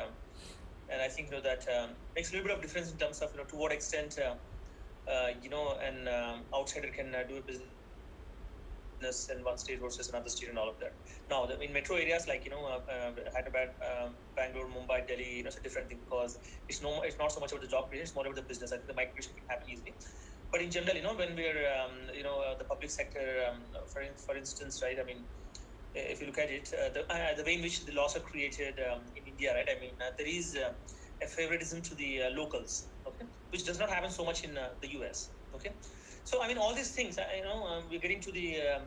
And I think that makes a little bit of difference in terms of to what extent an outsider can do a business in one state versus another state and all of that. Now, in metro areas like Hyderabad, Bangalore, Mumbai, Delhi, it's a different thing because it's not so much about the job creation, it's more about the business. I think the migration can happen easily. But in general, when we're the public sector, for instance, right? If you look at it, the way in which the laws are created in India, right? There is a favoritism to the locals, okay, which does not happen so much in the US, okay. So all these things, we're getting to the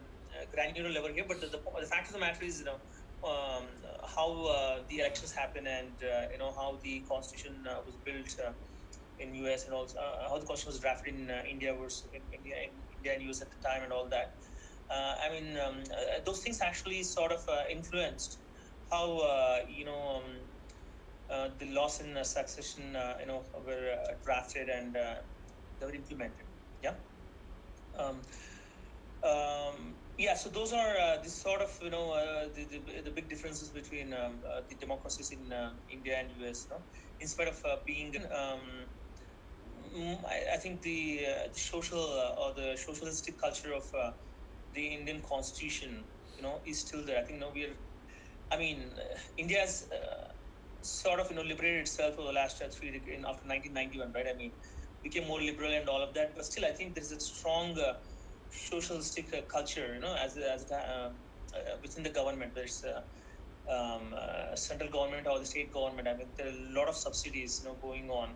granular level here, but the fact of the matter is, how the elections happen and how the constitution was built in US, and also how the constitution was drafted in India versus in India and US at the time and all that. Those things actually sort of influenced how the laws in succession were drafted and they were implemented. Yeah. So those are the sort of the big differences between the democracies in India and US. In spite of being I think the social or the socialistic culture of the Indian Constitution, is still there. I think India has sort of liberated itself over the last 3 decades after 1991, right? I mean, became more liberal and all of that, but still, I think there is a strong socialistic culture, within the government. There's central government or the state government. I mean, there are a lot of subsidies, going on.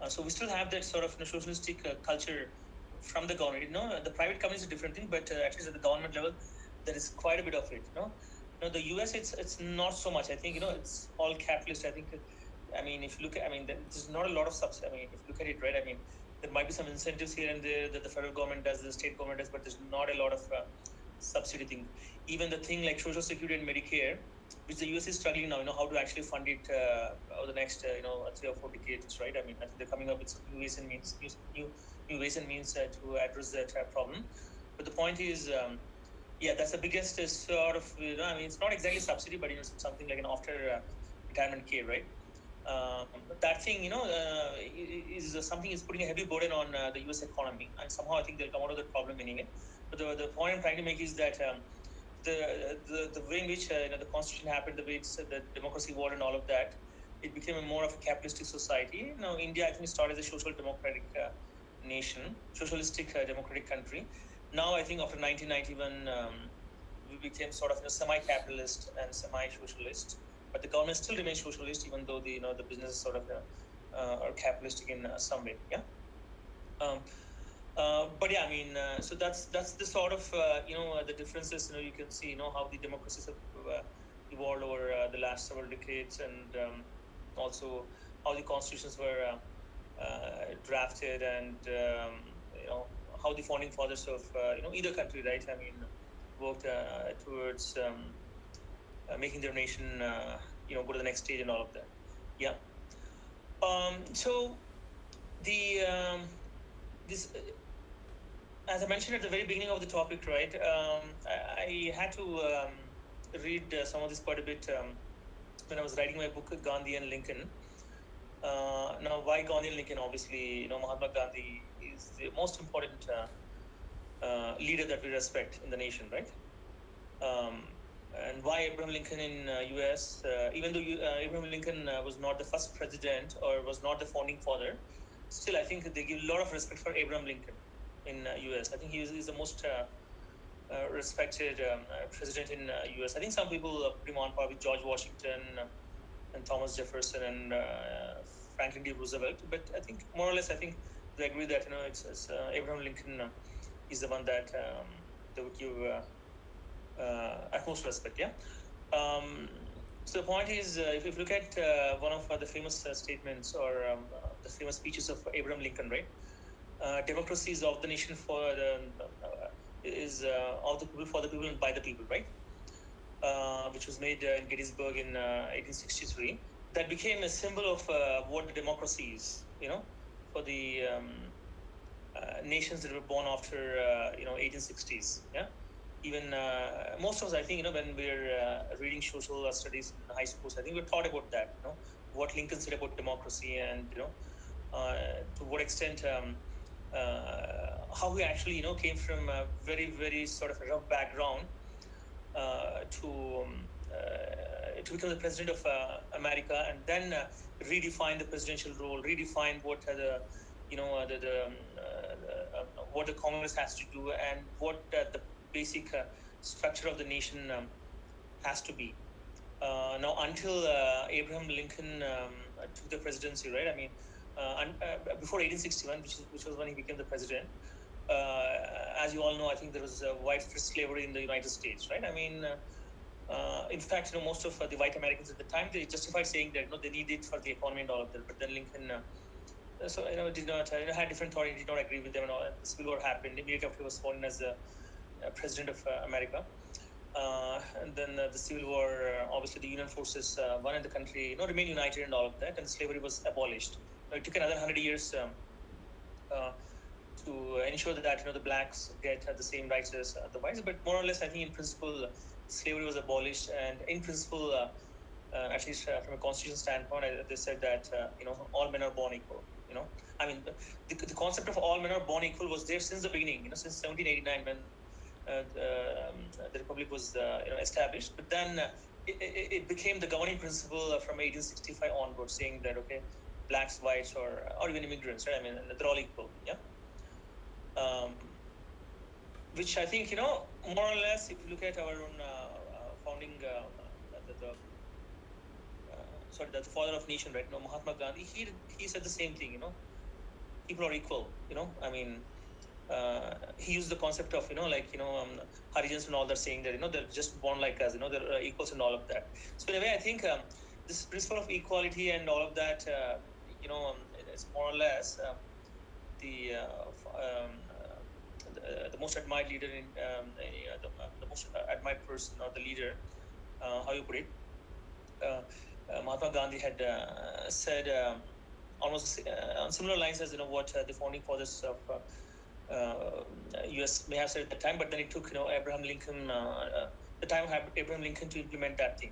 So we still have that sort of socialistic culture from the government. The private companies is a different thing, but at least at the government level, there is quite a bit of it. The US, it's not so much. I think it's all capitalist. I think, if you look at, there's not a lot of subsidy. If you look at it, right? There might be some incentives here and there that the federal government does, the state government does, but there's not a lot of subsidy thing. Even the thing like Social Security and Medicare, which the US is struggling now, how to actually fund it over the next, 3 or 4 decades, right? I think they're coming up with some new ways and means, new ways and means to address that problem. But the point is, that's the biggest sort of, it's not exactly subsidy, but something like an after retirement care, right? That thing, is something is putting a heavy burden on the US economy, and somehow I think they'll come out of the problem anyway. But the point I'm trying to make is that the way in which the constitution happened, the way it's the democracy war and all of that, it became a more of a capitalistic society. Now India, I think, started as a social democratic nation, socialistic democratic country. Now I think after 1991, we became sort of semi-capitalist and semi-socialist, but the government still remains socialist, even though the business sort of are capitalistic in some way. Yeah. But yeah, so that's the sort of the differences. You can see how the democracies have evolved over the last several decades, and also how the constitutions were drafted, and how the founding fathers of either country, right? Worked towards making their nation go to the next stage and all of that. Yeah. So the this. As I mentioned at the very beginning of the topic, right, I had to read some of this quite a bit when I was writing my book, Gandhi and Lincoln. Now, why Gandhi and Lincoln? Obviously, Mahatma Gandhi is the most important leader that we respect in the nation, right? And why Abraham Lincoln in U.S., even though Abraham Lincoln was not the first president or was not the founding father, still I think they give a lot of respect for Abraham Lincoln in U.S. I think he is the most respected president in U.S. I think some people put him on par with George Washington and Thomas Jefferson and Franklin D. Roosevelt. But I think more or less, I think they agree that it's Abraham Lincoln is the one that they would give utmost respect. Yeah. So the point is, if you look at one of the famous statements or the famous speeches of Abraham Lincoln, right? Democracy is of the nation for is of the people, for the people, and by the people, right? Which was made in Gettysburg in 1863. That became a symbol of what democracy is, for the nations that were born after 1860s. Yeah. Even most of us, I think, when we're reading social studies in high schools, I think we're taught about that. What Lincoln said about democracy, and to what extent. How he actually came from a very, very sort of rough background to become the president of America, and then redefine the presidential role, redefine what what the Congress has to do, and what the basic structure of the nation has to be. Now, until Abraham Lincoln took the presidency, right? Before 1861, which was when he became the president, as you all know, I think there was widespread slavery in the United States, right? In fact, most of the white Americans at the time, they justified saying that they need it for the economy and all of that. But then Lincoln, did not had different thought. He did not agree with them, and all. The Civil War happened immediately after he was sworn in as the president of America. And then the Civil War, obviously the Union forces won in the country, remained united and all of that, and slavery was abolished. It took another 100 years to ensure that the blacks get the same rights as the whites. But more or less, I think in principle, slavery was abolished, and in principle, at least from a constitutional standpoint, they said that all men are born equal. I mean, the concept of all men are born equal was there since the beginning, since 1789 when the republic was established. But then it became the governing principle from 1865 onwards, saying that okay, blacks, whites, or even immigrants, right? I mean, they're all equal, yeah. Which I think more or less, if you look at our own founding, the father of nation, right? Mahatma Gandhi, he said the same thing. People are equal. I mean. He used the concept of Harijans and all that, saying that they're just born like us, they're equals and all of that. So in a way, I think this principle of equality and all of that, it's more or less the the most admired leader in the most admired person or the leader, how you put it. Mahatma Gandhi had said almost on similar lines as what the founding fathers of US may have said at the time, but then it took Abraham Lincoln, the time of Abraham Lincoln to implement that thing.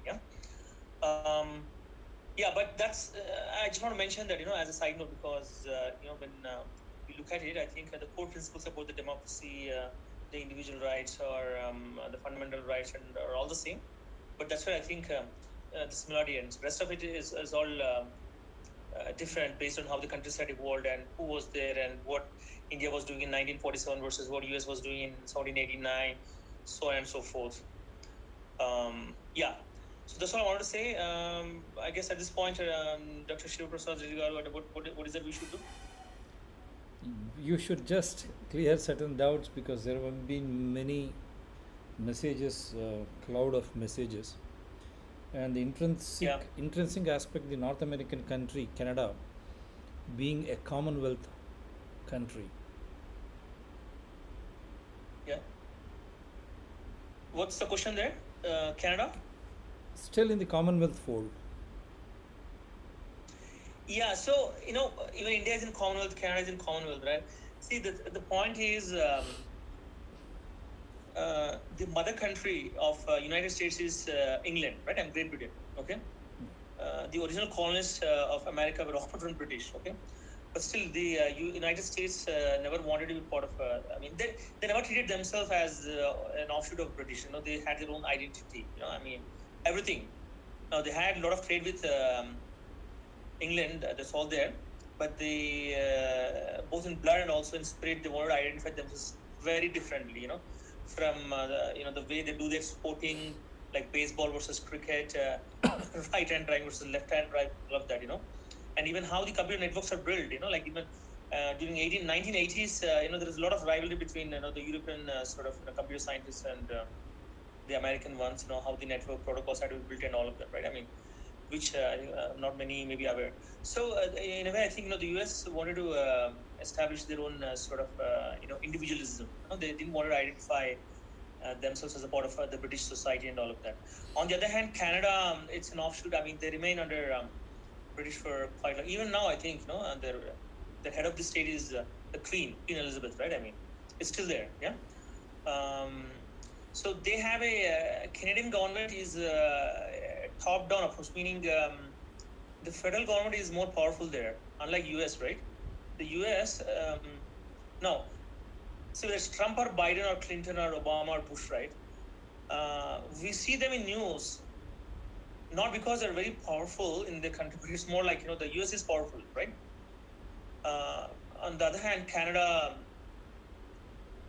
Yeah, but that's I just want to mention that as a side note, because when we look at it, I think the core principles about the democracy, the individual rights, or the fundamental rights, and are all the same. But that's where I think the similarity ends. Rest of it is all different based on how the countries had evolved and who was there and what India was doing in 1947 versus what US was doing in 1789, so on and so forth. Yeah, so that's all I wanted to say. I guess at this point, Dr. Shiv Prasad, what is it we should do? You should just clear certain doubts, because there have been many messages, cloud of messages, and the intrinsic aspect, the North American country, Canada, being a Commonwealth country. Yeah. What's the question there? Canada? Still in the Commonwealth fold. Yeah, so even India is in Commonwealth, Canada is in Commonwealth, right? See, the point is the mother country of United States is England, right? And Great Britain, okay? The original colonists of America were all from British, okay? But still, the United States never wanted to be part of. I mean, they never treated themselves as an offshoot of British. They had their own identity. I mean, everything. Now they had a lot of trade with England. That's all there. But they, both in blood and also in spirit, they wanted to identify themselves very differently. From the way they do their sporting, like baseball versus cricket, right hand drive versus left hand drive, all of that. And even how the computer networks are built, like even during 1980s, there is a lot of rivalry between the European sort of computer scientists and the American ones. How the network protocols had to be built and all of that, right? I mean, which not many maybe are aware. So in a way, I think the US wanted to establish their own sort of individualism. They didn't want to identify themselves as a part of the British society and all of that. On the other hand, Canada, it's an offshoot. I mean, they remain under British for quite long. Even now, I think the head of the state is the Queen Elizabeth, right? I mean, it's still there, yeah. So they have a Canadian government is top-down approach, meaning the federal government is more powerful there, unlike US, right? The US now, so there's Trump or Biden or Clinton or Obama or Bush, right? We see them in news. Not because they're very powerful in the country, but it's more like the US is powerful, right? On the other hand, Canada,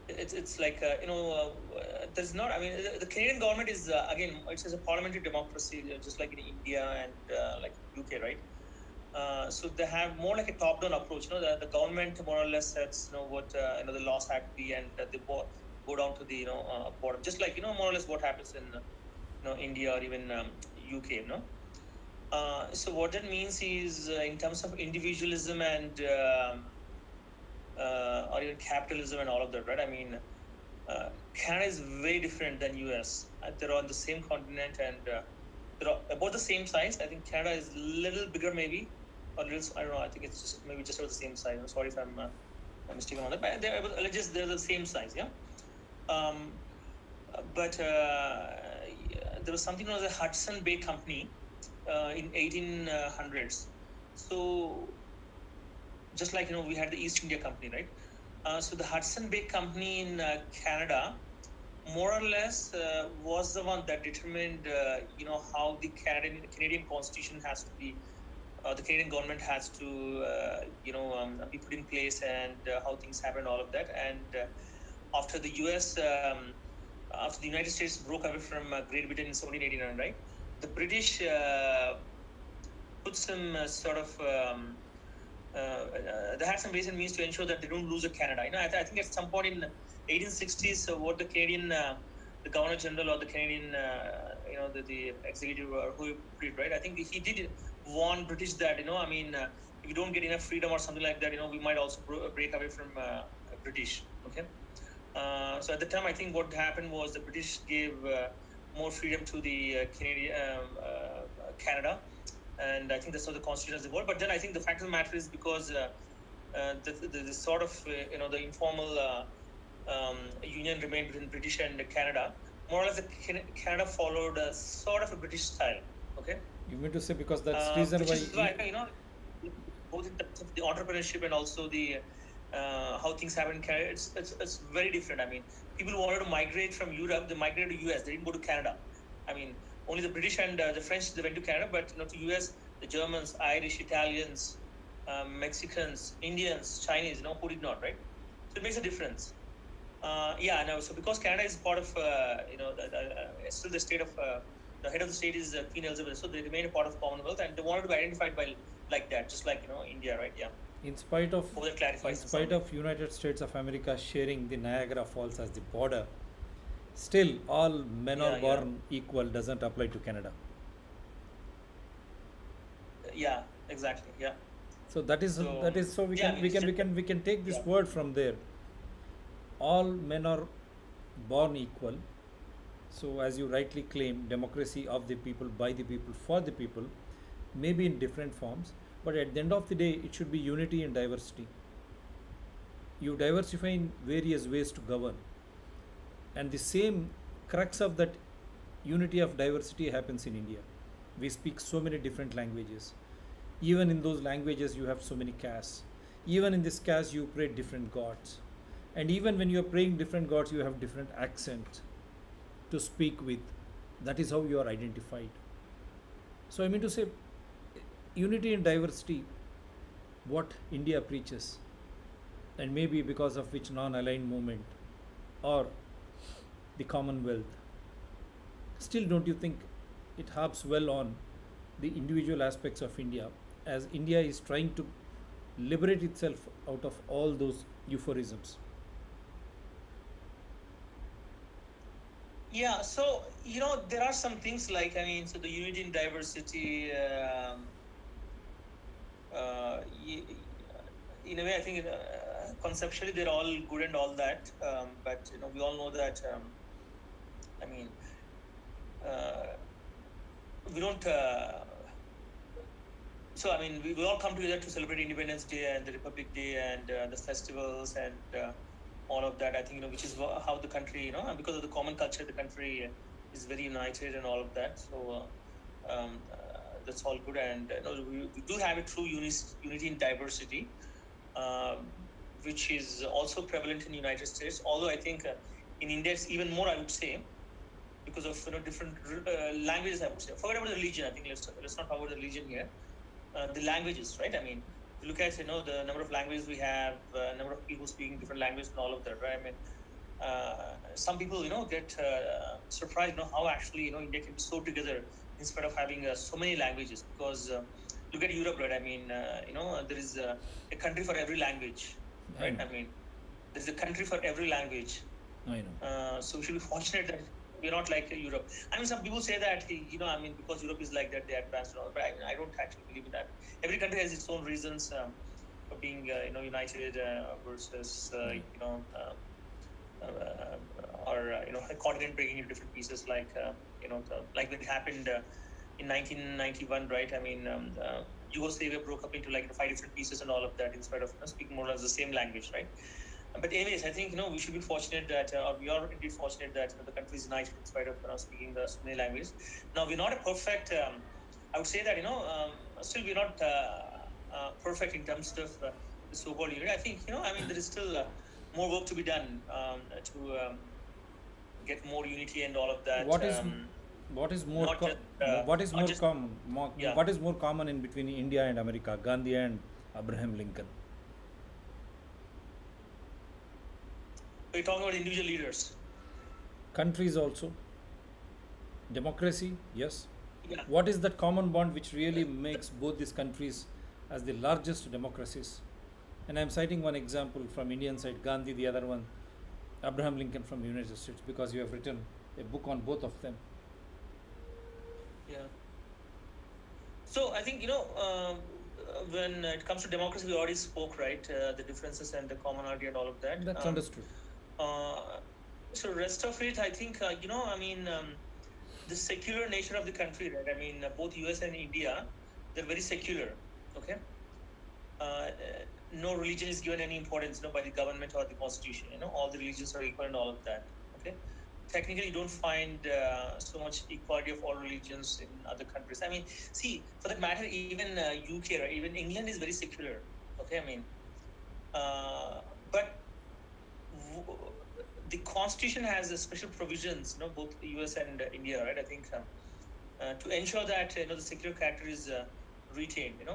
it's like there's not. I mean, the Canadian government is again, it's a parliamentary democracy, just like in India and like UK, right? So they have more like a top-down approach. The government more or less sets what the laws have to be, and they go down to the bottom, just like more or less what happens in India or even UK. So what that means is in terms of individualism and or even capitalism and all of that, right? I mean, Canada is very different than US. They're on the same continent and they're about the same size. I think Canada is a little bigger, maybe, or little. I don't know. I think it's just maybe just about the same size. I'm sorry if I'm mistaken on that, but they're the same size, yeah. But there was something known as a Hudson Bay Company in 1800s. So just like we had the East India Company, right? So the Hudson Bay Company in Canada, more or less, was the one that determined, how the Canadian Constitution has to be, the Canadian government has to, be put in place, and how things happen, all of that. And after the after the United States broke away from Great Britain in 1789, right? The British put some sort of they had some ways and means to ensure that they don't lose a Canada. I think at some point in 1860s, what the Canadian, the Governor General or the Canadian, the executive, or who put it, right? I think he did warn British that, if you don't get enough freedom or something like that, we might also break away from British. Okay. So at the time, I think what happened was the British gave more freedom to the Canada, and I think that's how the Constitution has evolved. But then I think the fact of the matter is, because the sort of the informal union remained between British and Canada, more or less Canada followed a sort of a British style. Okay. You mean to say because that's reason which why is why both in terms of the entrepreneurship and also the how things happen in Canada, it's very different. I mean, people who wanted to migrate from Europe, they migrated to US. They didn't go to Canada. I mean, only the British and the French, they went to Canada, but to US, the Germans, Irish, Italians, Mexicans, Indians, Chinese, who did not, right? So it makes a difference. So because Canada is part of, still the state of, the head of the state is Queen Elizabeth, so they remain a part of Commonwealth, and they wanted to be identified by like that, just like India, right? Yeah. in spite of United States of America sharing the Niagara Falls as the border, still all men are born equal doesn't apply to Canada. Yeah, exactly. Yeah. So that is so we can take this word from there. All men are born equal. So as you rightly claim, democracy of the people, by the people, for the people, maybe in different forms, but at the end of the day, it should be unity and diversity. You diversify in various ways to govern, and the same crux of that unity of diversity happens in India. We speak so many different languages. Even in those languages, you have so many castes. Even in this caste, you pray different gods. And even when you are praying different gods, you have different accent to speak with. That is how you are identified. So I mean to say, unity and diversity, what India preaches, and maybe because of which non-aligned movement or the Commonwealth, still don't you think it harps well on the individual aspects of India, as India is trying to liberate itself out of all those euphorisms? Yeah, so there are some things like, so the unity in diversity, in a way, I think conceptually they're all good and all that, but we all know that we don't. We all come together to celebrate Independence Day and the Republic Day and the festivals and all of that. I think which is how the country, because of the common culture, the country is very united and all of that. So that's all good, and we do have a true unity in diversity, which is also prevalent in the United States. Although I think in India it's even more, I would say, because of different languages. I would say, forget about the religion. I think let's not talk about the religion here. The languages, right? Look at the number of languages we have, number of people speaking different languages and all of that, right? Some people get surprised how actually India can be so together in spite of having so many languages, because look at Europe, right? There is a country for every language, right? There's a country for every language. I know. So we should be fortunate that we're not like Europe. Some people say that because Europe is like that, they're advanced and all, but I don't actually believe in that. Every country has its own reasons for being united versus or a continent breaking into different pieces, like like when it happened in 1991, right? Yugoslavia broke up into 5 different pieces and all of that, in spite of speaking more or less the same language, right? But anyways, I think we should be fortunate that, or we are indeed fortunate that the country is united in spite of speaking so many languages. Now, we're not a perfect. I would say that still we're not perfect in terms of so-called unity. I think there is still more work to be done to get more unity and all of that. What is more Not co- just what is not more just com yeah. what is more common in between India and America, Gandhi and Abraham Lincoln? We're talking about individual leaders. Countries also. Democracy, yes. Yeah. What is that common bond which really makes both these countries as the largest democracies? And I'm citing one example from Indian side, Gandhi, the other one, Abraham Lincoln from the United States, because you have written a book on both of them. Yeah. So I think when it comes to democracy, we already spoke, right? The differences and the commonality and all of that. That's understood. So rest of it, I think the secular nature of the country, right? I mean, both US and India, they're very secular. Okay. No religion is given any importance, by the government or the constitution. All the religions are equal and all of that. Okay. Technically, you don't find so much equality of all religions in other countries. I mean, see, for that matter, even UK, right? Even England is very secular. Okay. I mean, but the constitution has special provisions, both US and India, right? I think to ensure that the secular character is retained.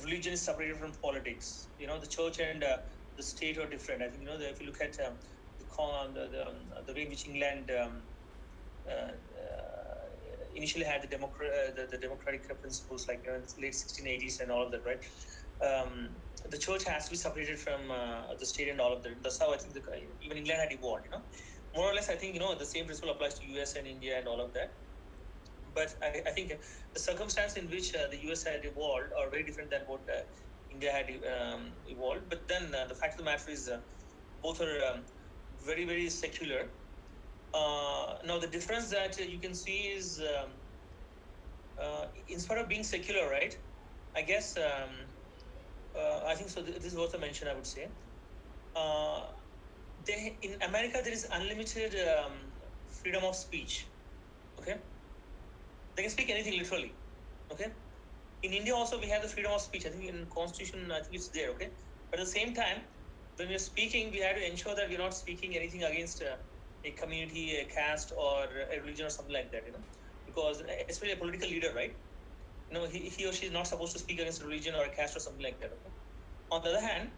Religion is separated from politics. The church and the state are different. I think if you look at the way in which England initially had the democratic principles, like in late 1680s and all of that, right? The church has to be separated from the state and all of that. That's how I think even England had evolved. More or less, I think the same principle applies to US and India and all of that. But I think the circumstance in which the US had evolved are very different than what India had evolved. But then the fact of the matter is both are very, very secular. Now, the difference that you can see is in spite of being secular, right? I guess I think so. This is worth a mention, I would say. In America, there is unlimited freedom of speech. Okay. They can speak anything literally. Okay. In India also we have the freedom of speech. I think in Constitution, I think it's there. Okay. But at the same time, when we're speaking, we have to ensure that we're not speaking anything against a community, a caste, or a religion, or something like that. Because especially a political leader, right? He or she is not supposed to speak against a religion or a caste or something like that. Okay. On the other hand,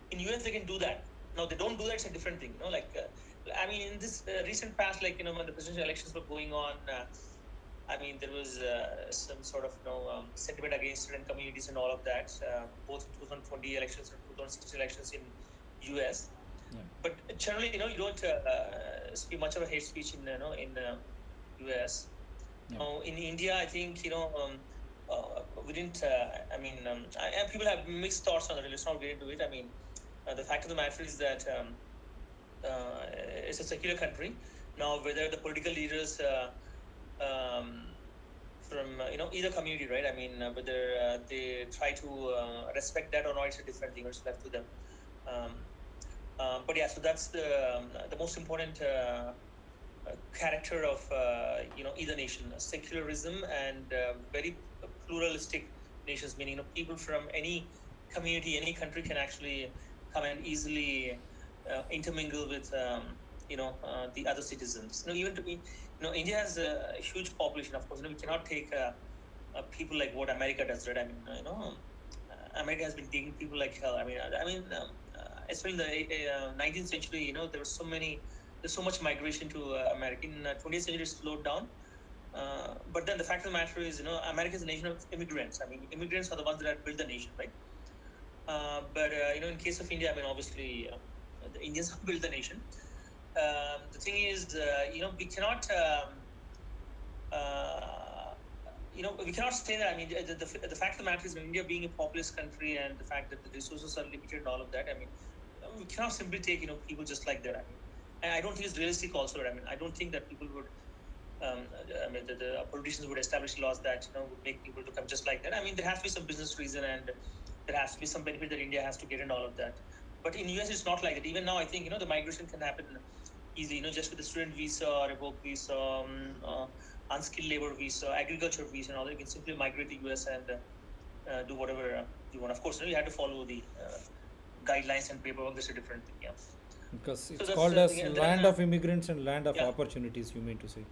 in US they can do that. Now they don't do that. It's a different thing. I mean, in this recent past, like when the presidential elections were going on. I mean, there was some sort of sentiment against certain communities and all of that, both in 2020 elections and 2016 elections in US. Yeah. But generally, you don't speak much of a hate speech in US. Yeah. In India, I think we didn't. And people have mixed thoughts on it. Let's not get into it. I mean, the fact of the matter is that it's a secular country. Now, whether the political leaders from either community, right? I mean, whether they try to respect that or not, it's a different thing. It's left to them. But yeah, so that's the most important character of either nation: secularism and very pluralistic nations. Meaning, people from any community, any country can actually come and easily intermingle with the other citizens. Even to be, India has a huge population. Of course, we cannot take people like what America does, right? I mean, America has been taking people like hell. I mean, especially in the 19th century, there were there's so much migration to America. In 20th century, it slowed down. But then the fact of the matter is, America is a nation of immigrants. I mean, immigrants are the ones that have built the nation, right? But in case of India, I mean, obviously, the Indians have built the nation. The thing is, we cannot, we cannot say that. I mean, the fact of the matter is, India being a populous country and the fact that the resources are limited and all of that, I mean, we cannot simply take, people just like that. I mean, and I don't think it's realistic also. I mean, I don't think that people would, the politicians would establish laws that, would make people to come just like that. I mean, there has to be some business reason and there has to be some benefit that India has to get and all of that. But in US, it's not like that. Even now, I think, the migration can happen easily, just with the student visa or a work visa, unskilled labor visa, agriculture visa and all that. You can simply migrate to US and do whatever you want. Of course, you have to follow the guidelines and paperwork, that's a different thing. Yeah. Because So it's that's called the as thing. And land then of immigrants and land of yeah, opportunities, you mean to say.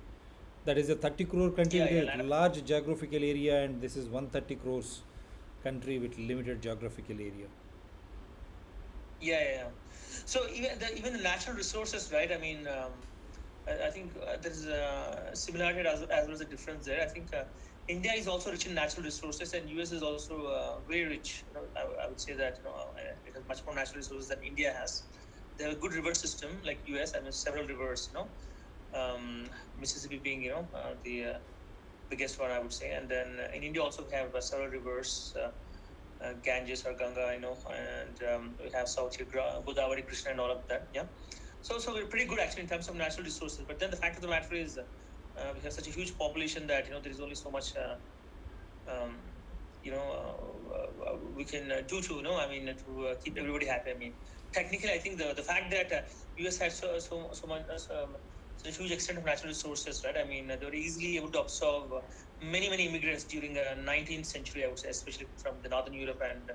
That is a 30 crore country yeah, with yeah, a land of, large geographical area, and this is 130 crores country with limited geographical area. yeah. So even the natural resources, right? I mean, I think there's a similarity as well as a difference there. I think India is also rich in natural resources, and US is also very rich. I would say that it has much more natural resources than India has. They have a good river system like US. I mean, several rivers. Mississippi being the biggest one, I would say, and then in India also we have several rivers. Ganges or Ganga, and we have South here, Godavari, Krishna, and all of that. Yeah. So we're pretty good actually in terms of natural resources. But then the fact of the matter is, we have such a huge population that there is only so much um, we can do to to keep everybody happy. I mean, technically, I think the fact that US had so much such a huge extent of natural resources, right? I mean, they were easily able to absorb many immigrants during the 19th century, I would say, especially from the Northern Europe and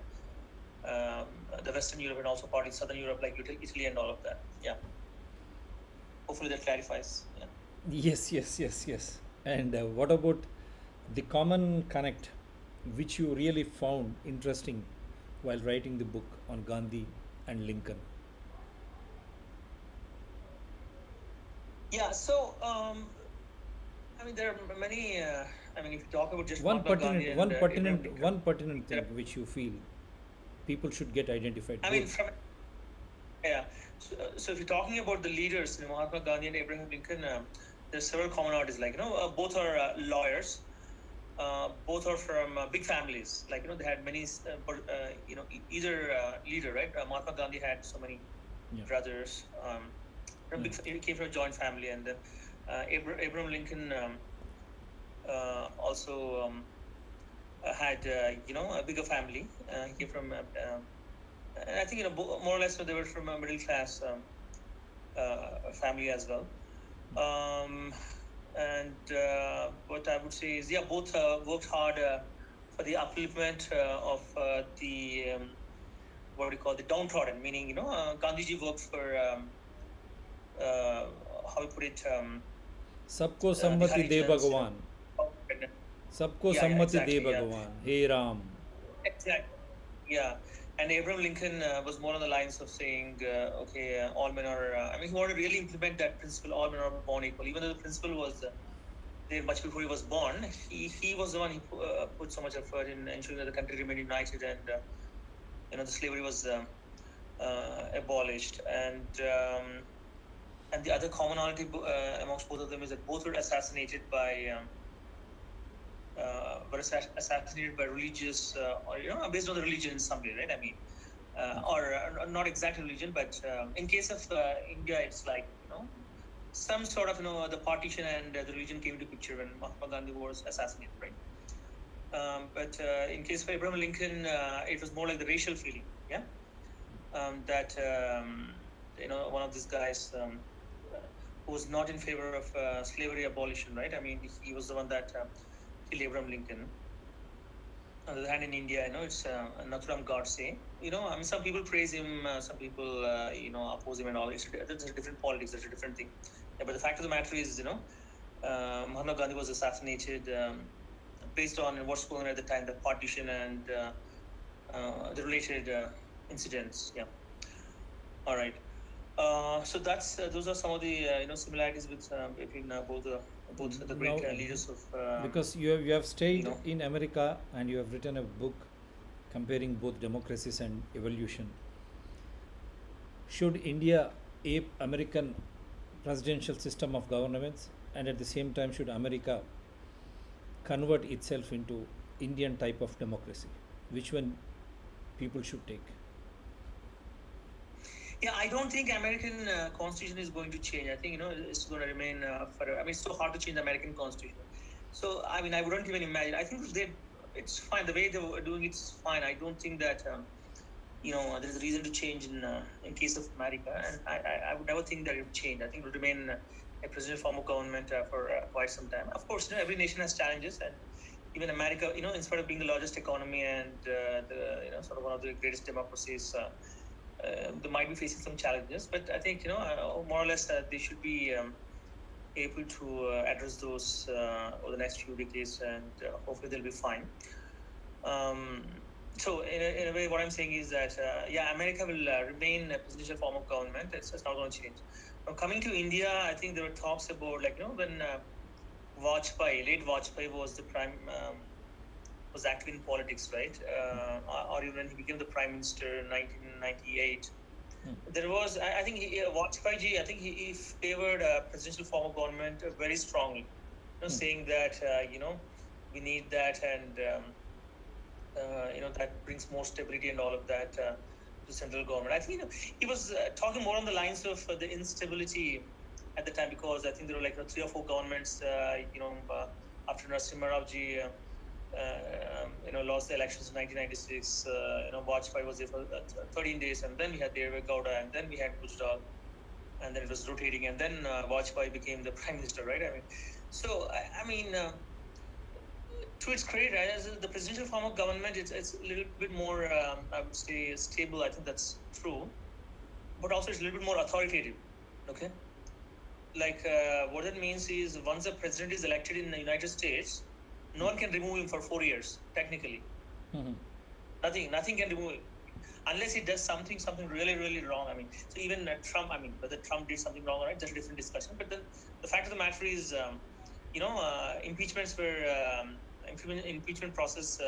the Western Europe, and also partly Southern Europe, like Italy and all of that. Yeah. Hopefully that clarifies. Yeah. Yes. And what about the common connect which you really found interesting while writing the book on Gandhi and Lincoln? Yeah. So I mean, there are many. I mean, if you talk about just One Mahatma Gandhi pertinent, and one Abraham pertinent, Lincoln, one pertinent there thing which you feel people should get identified. I Both. mean, from yeah. So if you're talking about the leaders, Mahatma Gandhi and Abraham Lincoln, there's several commonalities. Like both are lawyers. Both are from big families. Like they had many. Either leader, right? Mahatma Gandhi had so many Yeah. brothers. He came from a joint family, and then Abraham Lincoln also had a bigger family. He came from, and I think more or less they were from a middle class family as well. And what I would say is, both worked hard for the upliftment of the what do you call the downtrodden. Meaning, Gandhiji worked for how you put it. सबको The सम्मति दे Harijans, भगवान, सबको yeah, सम्मति दे exactly, yeah. भगवान, हे Ram. Exactly. Yeah. And Abraham Lincoln was more on the lines of saying, okay, all men are, he wanted to really implement that principle, all men are born equal. Even though the principle was there much before he was born, he was the one who put so much effort in ensuring that the country remained united, and the slavery was abolished. And the other commonality amongst both of them is that both were assassinated by religious or based on the religion in some way, right? I mean, or not exact religion, but in case of India, it's like some sort of the partition and the religion came into picture when Mahatma Gandhi was assassinated, right? But in case of Abraham Lincoln, it was more like the racial feeling, yeah, that one of these guys who was not in favor of slavery abolition, right? I mean, he was the one that killed Abraham Lincoln. On the other hand, in India, it's Nathuram Godse. I mean, some people praise him, some people, oppose him and all. It's a different politics. That's a different thing. Yeah, but the fact of the matter is, Mahatma Gandhi was assassinated based on what's going on at the time, the partition and the related incidents. Yeah. All right. So those are some of the similarities between both the great Now, leaders of because you have stayed in America and you have written a book comparing both democracies and evolution. Should India ape American presidential system of governance, and at the same time should America convert itself into Indian type of democracy? Which one people should take? Yeah, I don't think American constitution is going to change. I think it's going to remain forever. I mean, it's so hard to change the American constitution. So I mean, I wouldn't even imagine. I think it's fine. The way they were doing it's fine. I don't think that there's a reason to change in case of America, and I would never think that it would change. I think it will remain a presidential form of government for quite some time. Of course, every nation has challenges, and even America, in spite of being the largest economy and the sort of one of the greatest democracies. they might be facing some challenges, but I think more or less they should be able to address those over the next few decades, and hopefully they'll be fine. So in a way, what I'm saying is that America will remain a presidential form of government. It's not going to change. Now coming to India, I think there were talks about when late Vajpayee was the prime. Was active in politics, right? Or even when he became the prime minister in 1998. There was, I think, Vajpayee ji, I think he favored a presidential form of government very strongly, saying that we need that, and that brings more stability and all of that to central government. I think he was talking more on the lines of the instability at the time, because I think there were like 3 or 4 governments, after Narasimha Rao ji. Lost the elections in 1996. Vajpayee was there for 13 days, and then we had Deve Gowda, and then we had Gujarat, and then it was rotating, and then Vajpayee became the prime minister, right? To its credit, right, as the presidential form of government, it's a little bit more, I would say, stable. I think that's true, but also it's a little bit more authoritative. Okay, like what that means is once a president is elected in the United States, no one can remove him for 4 years, technically. Nothing can remove him unless he does something really, really wrong. So even Trump, whether Trump did something wrong or right, that's a different discussion. But then the fact of the matter is, impeachments were impeachment process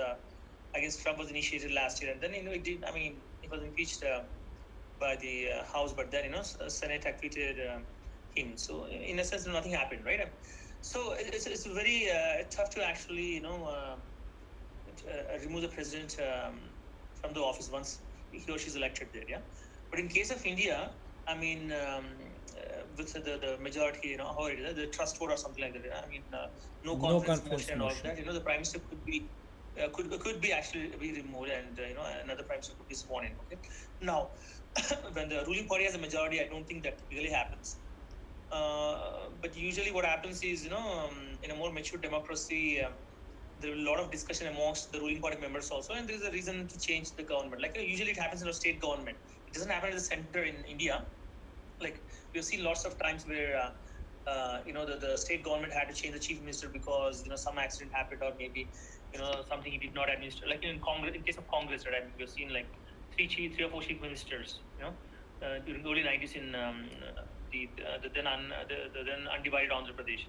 against Trump was initiated last year, and then it did. He was impeached by the House, but then Senate acquitted him. So in a sense, nothing happened, right? So it's very tough to actually remove the president from the office once he or she is elected there. Yeah, but in case of India, with the majority, how it is, the trust vote or something like that. No confidence motion and all of that. The prime minister could be actually be removed, and another prime minister could be sworn in. Okay, now when the ruling party has a majority, I don't think that really happens. But usually what happens is, in a more mature democracy, there will be a lot of discussion amongst the ruling party members also, and there is a reason to change the government. Like usually it happens in a state government. It doesn't happen at the center in India. Like we've seen lots of times where, the state government had to change the chief minister because, some accident happened, or maybe, something he did not administer. Like in Congress, in case of Congress, right? We've seen like 3 or 4 chief ministers, during the early 90s in the then undivided Andhra Pradesh.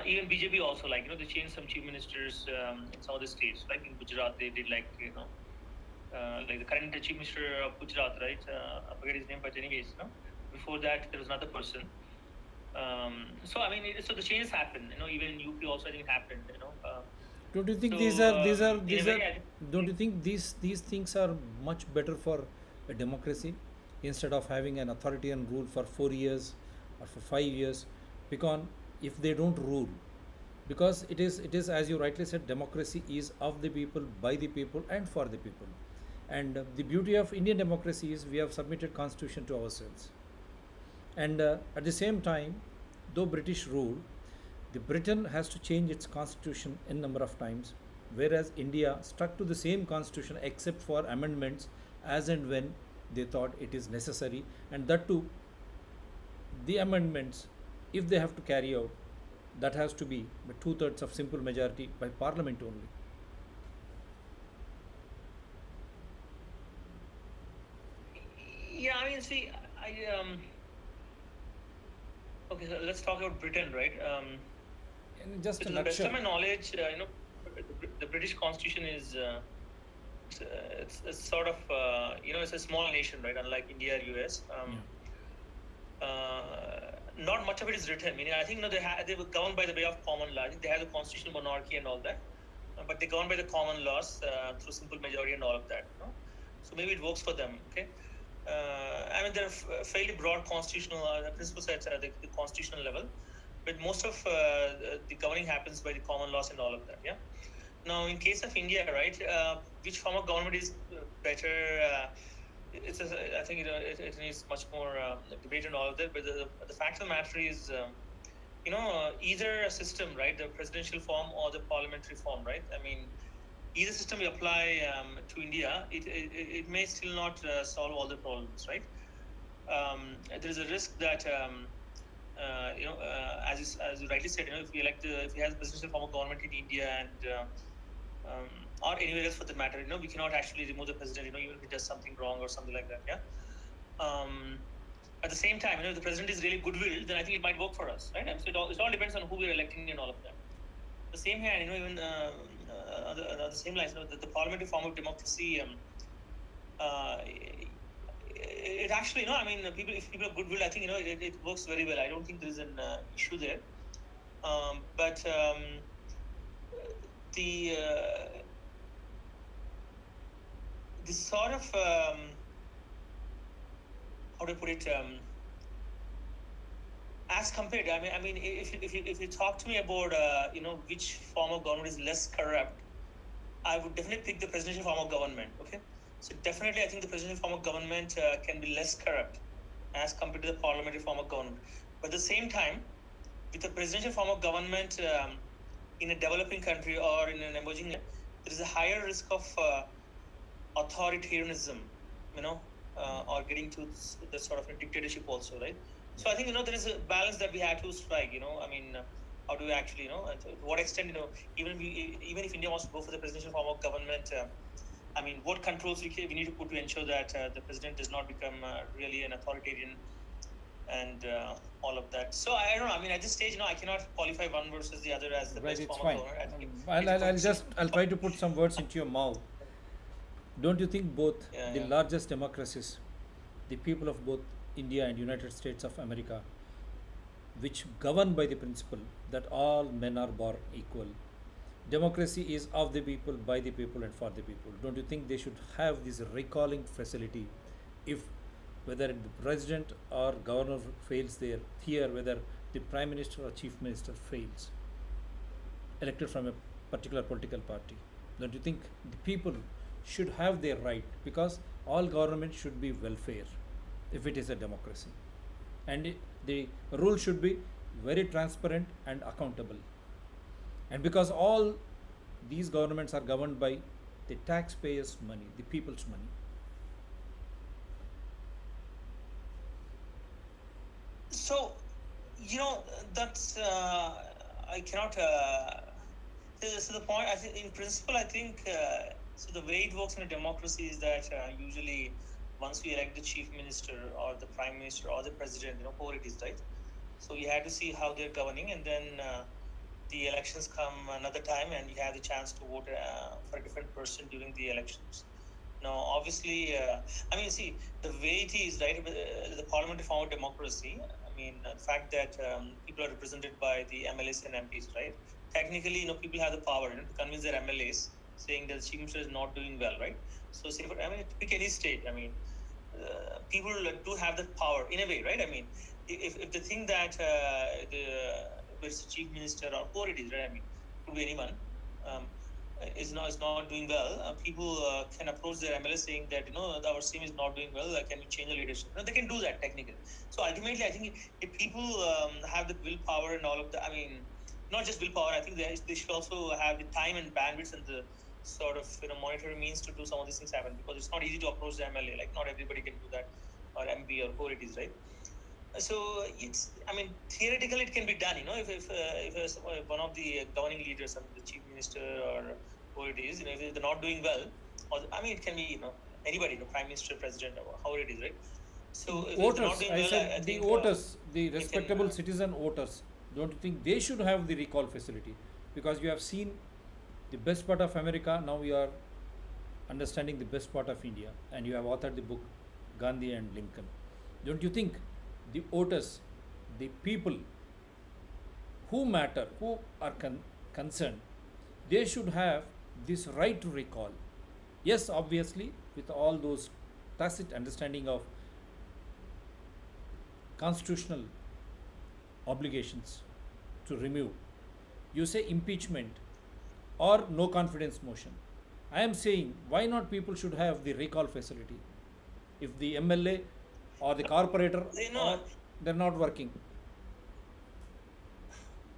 Even BJP also, like they changed some chief ministers in some of the states. Like in Gujarat, they did like the current chief minister of Gujarat, right? I forget his name, but anyways, before that there was another person. So so the changes happen. Even in UP also I think it happened. Don't you think don't you think these things are much better for a democracy, instead of having an authoritarian rule for 4 years or for 5 years? Because if they don't rule, because it is as you rightly said, democracy is of the people, by the people, and for the people. And the beauty of Indian democracy is we have submitted constitution to ourselves. And at the same time, though British rule, the Britain has to change its constitution in number of times, whereas India stuck to the same constitution except for amendments as and when they thought it is necessary, and that too, the amendments, if they have to carry out, that has to be by 2/3 of simple majority by Parliament only. Yeah, see, okay, so let's talk about Britain, right? In just a to the best nutshell. of my knowledge, the British Constitution is it's sort of it's a small nation, right? Unlike India or US. Not much of it is written. I think they were governed by the way of common law. I think they have the constitutional monarchy and all that, but they govern by the common laws through simple majority and all of that. So maybe it works for them. Okay. There are fairly broad constitutional principles at the constitutional level, but most of the governing happens by the common laws and all of that. Yeah. Now, in case of India, right, which form of government is better? I think it needs much more debate and all of that. But the fact of the matter is, either a system, right, the presidential form or the parliamentary form, right? either system we apply to India, it may still not solve all the problems, right? There is a risk that as you rightly said, if we have a presidential form of government in India and or anywhere else for that matter, we cannot actually remove the president, even if he does something wrong or something like that. Yeah. At the same time, if the president is really goodwill, then I think it might work for us, right? And so it all depends on who we're electing and all of that. The same hand, even on the same lines, the parliamentary form of democracy, it actually, if people are goodwill, I think it works very well. I don't think there is an issue there. But the this sort of how to put it, as compared, if you talk to me about which form of government is less corrupt, I would definitely pick the presidential form of government. Okay, so definitely I think the presidential form of government can be less corrupt as compared to the parliamentary form of government. But at the same time, with the presidential form of government in a developing country or in an emerging, there is a higher risk of authoritarianism, or getting to the sort of a dictatorship also, right? So I think there is a balance that we have to strike. How do we actually, to what extent, even if India wants to go for the presidential form of government, what controls we need to put to ensure that the president does not become really an authoritarian and all of that. So I don't know. At this stage, I cannot qualify one versus the other as the Right, best it's form fine. of government. I think I'll try to put some words into your mouth. Don't you think both the Yeah. largest democracies, the people of both India and United States of America, which govern by the principle that all men are born equal, democracy is of the people, by the people, and for the people. Don't you think they should have this recalling facility if whether the president or governor fails there, here whether the prime minister or chief minister fails, elected from a particular political party? Don't you think the people should have their right, because all government should be welfare if it is a democracy, and the rule should be very transparent and accountable, and because all these governments are governed by the taxpayers' money, the people's money. So, that's I cannot. So the point, I think, in principle, I think. So the way it works in a democracy is that usually, once we elect the chief minister or the prime minister or the president, whoever it is, right? So you have to see how they're governing, and then the elections come another time, and you have the chance to vote for a different person during the elections. Now, obviously, see, the way it is, right, the parliamentary form of democracy, the fact that people are represented by the MLAs and MPs, right? Technically, people have the power to convince their MLAs, saying that the chief minister is not doing well, right? So, say, pick any state, people do have that power in a way, right? If they think that it's the chief minister or whoever it is, right? Could be anyone. Is not doing well, people can approach their MLS saying that our team is not doing well. Can we change the leadership? They can do that technically. So ultimately, I think if people have the willpower and all of that, not just willpower. I think they should also have the time and bandwidth and the sort of monetary means to do some of these things happen, because it's not easy to approach the MLA. Like not everybody can do that, or MP or whoever it is, right? So it's, theoretically it can be done, if one of the governing leaders, the chief minister or who it is, if they're not doing well, or it can be, anybody, prime minister, president, or however it is, right? So if they're not Voters, doing I well, said I the think voters, the can, respectable citizen voters, don't you think they should have the recall facility? Because you have seen the best part of America, now we are understanding the best part of India, and you have authored the book Gandhi and Lincoln. Don't you think the voters, the people who matter, who are concerned, they should have this right to recall? Yes, obviously, with all those tacit understanding of constitutional obligations to remove. You say impeachment or no confidence motion. I am saying, why not people should have the recall facility if the MLA or the corporator or they're not working?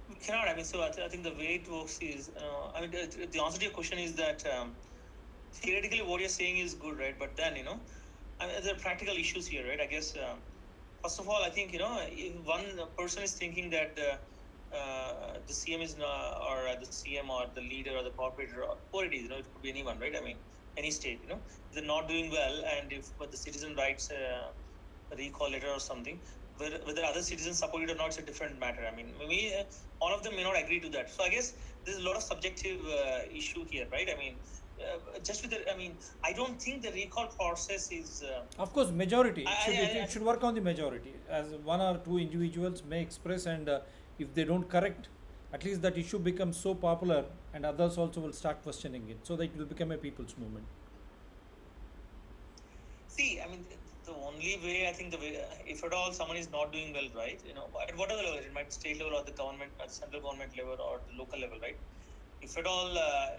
We cannot. I mean, so I think the way it works is, the answer to your question is that theoretically what you're saying is good, right? But then, there are practical issues here, right? I guess, first of all, I think, if one person is thinking that the CM is not, or the CM or the leader or the corporator or it is, it could be anyone, right? I mean, any state, if they're not doing well, and but the citizen writes a recall letter or something, whether other citizens support it or not, it's a different matter. I mean, maybe all of them may not agree to that. So I guess there's a lot of subjective issue here, right? I mean, just with the, I mean, I don't think the recall process is. Of course, majority. It should work on the majority. As one or two individuals may express, and if they don't correct, at least that issue becomes so popular, and others also will start questioning it. So that it will become a people's movement. See, I mean, the only way, I think, if at all someone is not doing well, right, at whatever level, it might be state level or the government, at central government level or the local level, right? If at all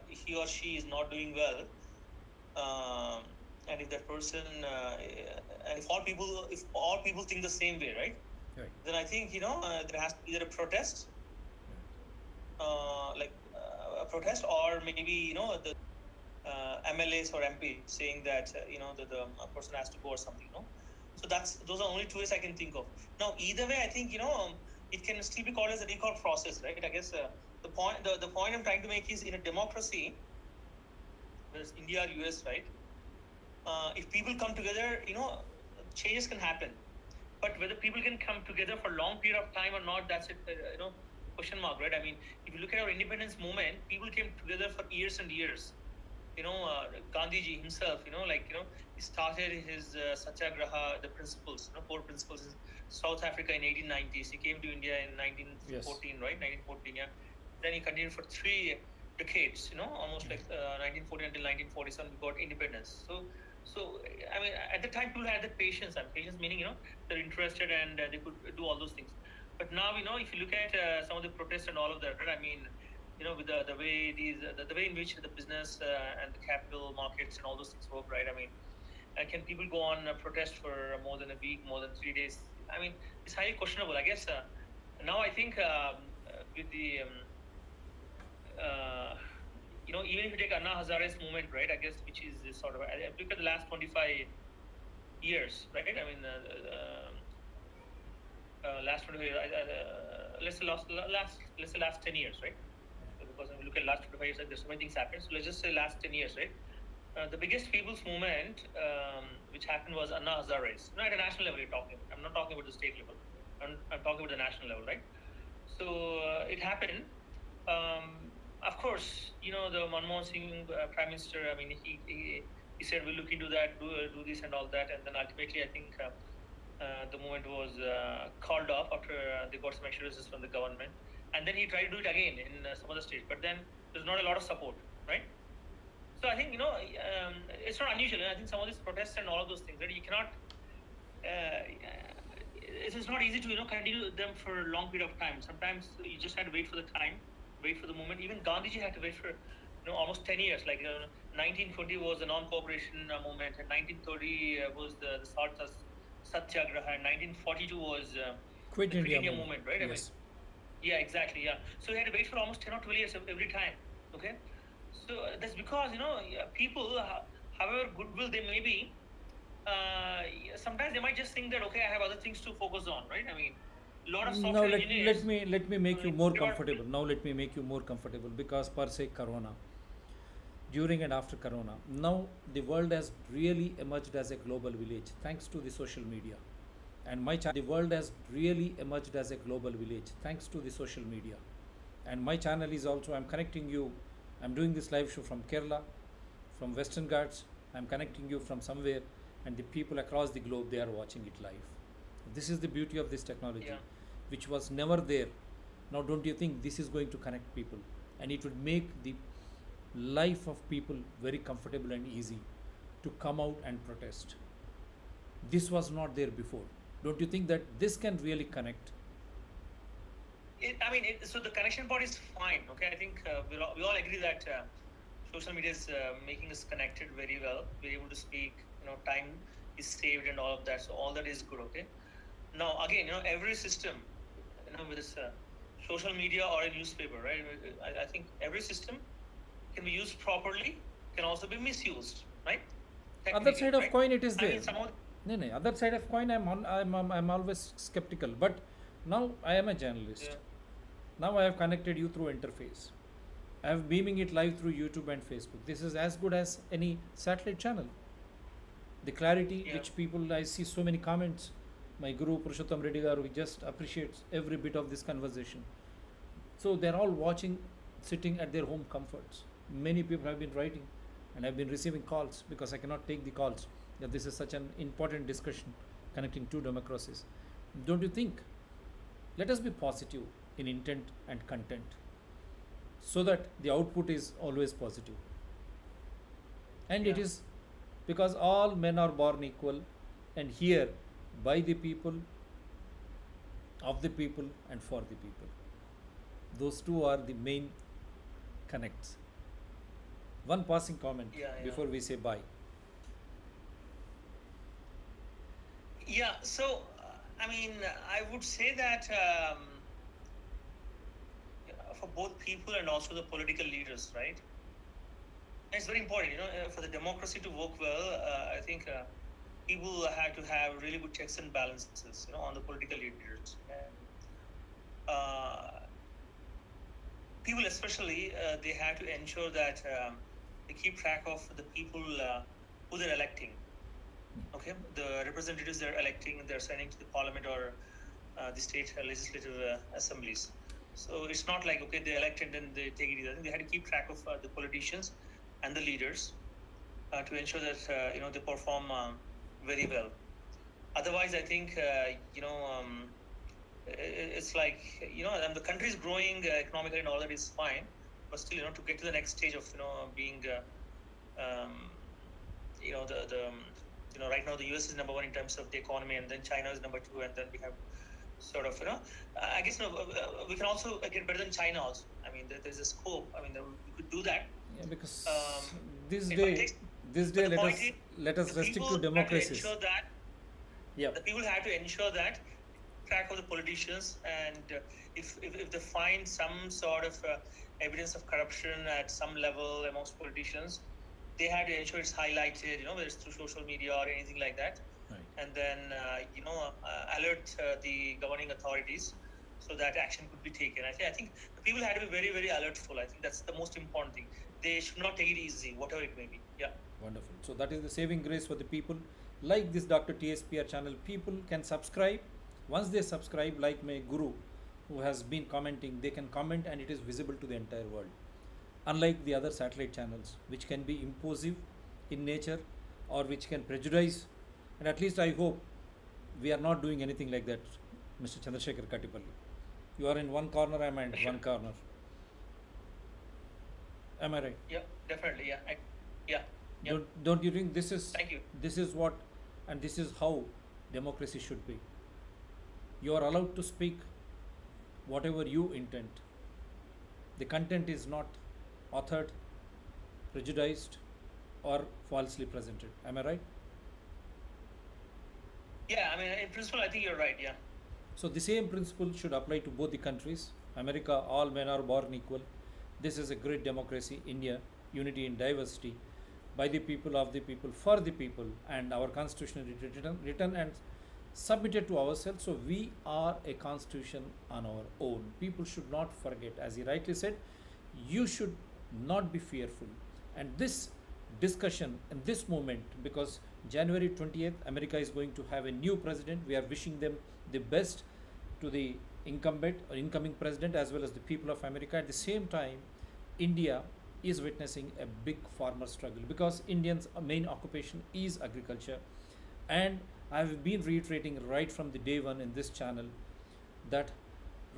he or she is not doing well, and if that person, and if all people think the same way, right? Right. Then I think, there has to be either a protest, a protest, or maybe, the MLAs or MP saying that the person has to go or something. So those are only two ways I can think of. Now, either way, I think it can still be called as a recall process, right? I guess the point I'm trying to make is, in a democracy, whereas India or US, right? If people come together, changes can happen. But whether people can come together for a long period of time or not, that's it. Question mark, right? I mean, if you look at our independence movement, people came together for years and years. Gandhiji himself, he started his satyagraha, the principles, core principles in South Africa in 1890s. He came to India in 1914, yes. Right? 1914, yeah. Then he continued for 3 decades, almost like 1940 until 1947, we got independence. So I mean, at the time, people had the patience, and patience meaning, they're interested and they could do all those things. But now, if you look at some of the protests and all of that, right? I mean, with the way the way in which the business and the capital markets and all those things work, right? I mean, can people go on protest for more than a week, more than 3 days? I mean, it's highly questionable. I guess now I think with the even if you take Anna Hazare's movement, right? I guess, which is sort of, look at the last 25 years, right? I mean, last 25 years, let's say last 10 years, right? Because when we look at last 25 years, there's so many things happened. So let's just say last 10 years, right? The biggest people's movement which happened was Anna Hazare's. At a national level, you're talking about. I'm not talking about the state level. I'm talking about the national level, right? So it happened. Of course, the Manmohan Singh Prime Minister, I mean, he said, we'll look into that, do this and all that. And then ultimately, I think the movement was called off after they got some assurances from the government. And then he tried to do it again in some other states. But then there's not a lot of support, right? So I think, it's not unusual. I think some of these protests and all of those things, right? You cannot, it's not easy to, continue them for a long period of time. Sometimes you just had to wait for the time, wait for the moment. Even Gandhiji had to wait for, almost 10 years. Like 1920 was the non-cooperation movement, and 1930 was the Salt Satyagraha, and 1942 was Quit the India movement, right? Yes. I mean, yeah, exactly. Yeah. So we had to wait for almost 10 or 12 years every time. Okay. So that's because, people, however goodwill they may be, sometimes they might just think that, okay, I have other things to focus on, right? I mean, a lot of software engineers. Let me make you more comfortable. Now let me make you more comfortable, because per se Corona, during and after Corona, now the world has really emerged as a global village thanks to the social media. And the world has really emerged as a global village thanks to the social media. And my channel is also, I'm connecting you. I'm doing this live show from Kerala, from Western Ghats. I'm connecting you from somewhere, and the people across the globe, they are watching it live. This is the beauty of this technology, which was never there. Now, don't you think this is going to connect people, and it would make the life of people very comfortable and easy to come out and protest? This was not there before. Don't you think that this can really connect? So the connection part is fine. Okay, I think we all agree that social media is making us connected very well. We're able to speak. Time is saved and all of that. So all that is good. Okay. Now again, every system, with this social media or a newspaper, right? I think every system can be used properly, can also be misused, right? Other Technically, side of right? coin, it is I there. mean, some of No, no. Other side of coin, I'm always skeptical. But now I am a journalist. yeah, Now I have connected you through interface. I have beaming it live through YouTube and Facebook. This is as good as any satellite channel. The clarity yeah, which people, I see so many comments. My guru Purushottam Reddy garu, he just appreciates every bit of this conversation. So they're all watching, sitting at their home comforts. Many people have been writing, and I've been receiving calls because I cannot take the calls. That this is such an important discussion connecting two democracies. Don't you think? Let us be positive in intent and content, so that the output is always positive. And it yeah, is because all men are born equal, and here by the people, of the people, and for the people. Those two are the main connects. One passing comment yeah, yeah. before we say bye. Yeah, so I mean, I would say that for both people and also the political leaders, right? It's very important, for the democracy to work well. I think people have to have really good checks and balances, on the political leaders. And, people, especially, they have to ensure that they keep track of the people who they're electing. Okay, the representatives they're electing, they're sending to the parliament or the state legislative assemblies. So it's not like, okay, they elect and then they take it easy. I think they had to keep track of the politicians and the leaders to ensure that they perform very well. Otherwise, I think it's like and the country is growing economically and all that is fine, but still to get to the next stage of being the right now the US is number one in terms of the economy, and then China is number two, and then we have sort of I guess we can also get better than China also. I mean, there's a scope. I mean, we could do that. Yeah, because This day, let us restrict to democracies. Yeah. The people have to ensure that track of the politicians, and if they find some sort of evidence of corruption at some level amongst politicians, they have to ensure it's highlighted, whether it's through social media or anything like that. Right. And then, alert the governing authorities so that action could be taken. I think the people have to be very, very alertful. I think that's the most important thing. They should not take it easy, whatever it may be. Yeah. Wonderful. So that is the saving grace for the people. Like this Dr. TSPR channel, people can subscribe. Once they subscribe, like my guru who has been commenting, they can comment and it is visible to the entire world. Unlike the other satellite channels, which can be imposive in nature or which can prejudice, and at least I hope we are not doing anything like that, Mr. Chandrasekhar Katipelli. You are in one corner, I am in Sure. one corner. Am I right? Yeah, definitely. Yeah. Yeah. Don't you think this is Thank you. this is what, and this is how democracy should be? You are allowed to speak whatever you intend. The content is not authored, prejudiced, or falsely presented. Am I right? Yeah, I mean, in principle, I think you're right. Yeah. So the same principle should apply to both the countries. America, all men are born equal. This is a great democracy. India, unity in diversity, by the people, of the people, for the people, and our constitution is written and submitted to ourselves. So we are a constitution on our own. People should not forget, as he rightly said, you should not be fearful. And this discussion in this moment, because January 20th, America is going to have a new president. We are wishing them the best, to the incumbent or incoming president as well as the people of America. At the same time, India is witnessing a big farmer struggle because Indians' main occupation is agriculture. And I have been reiterating right from the day one in this channel that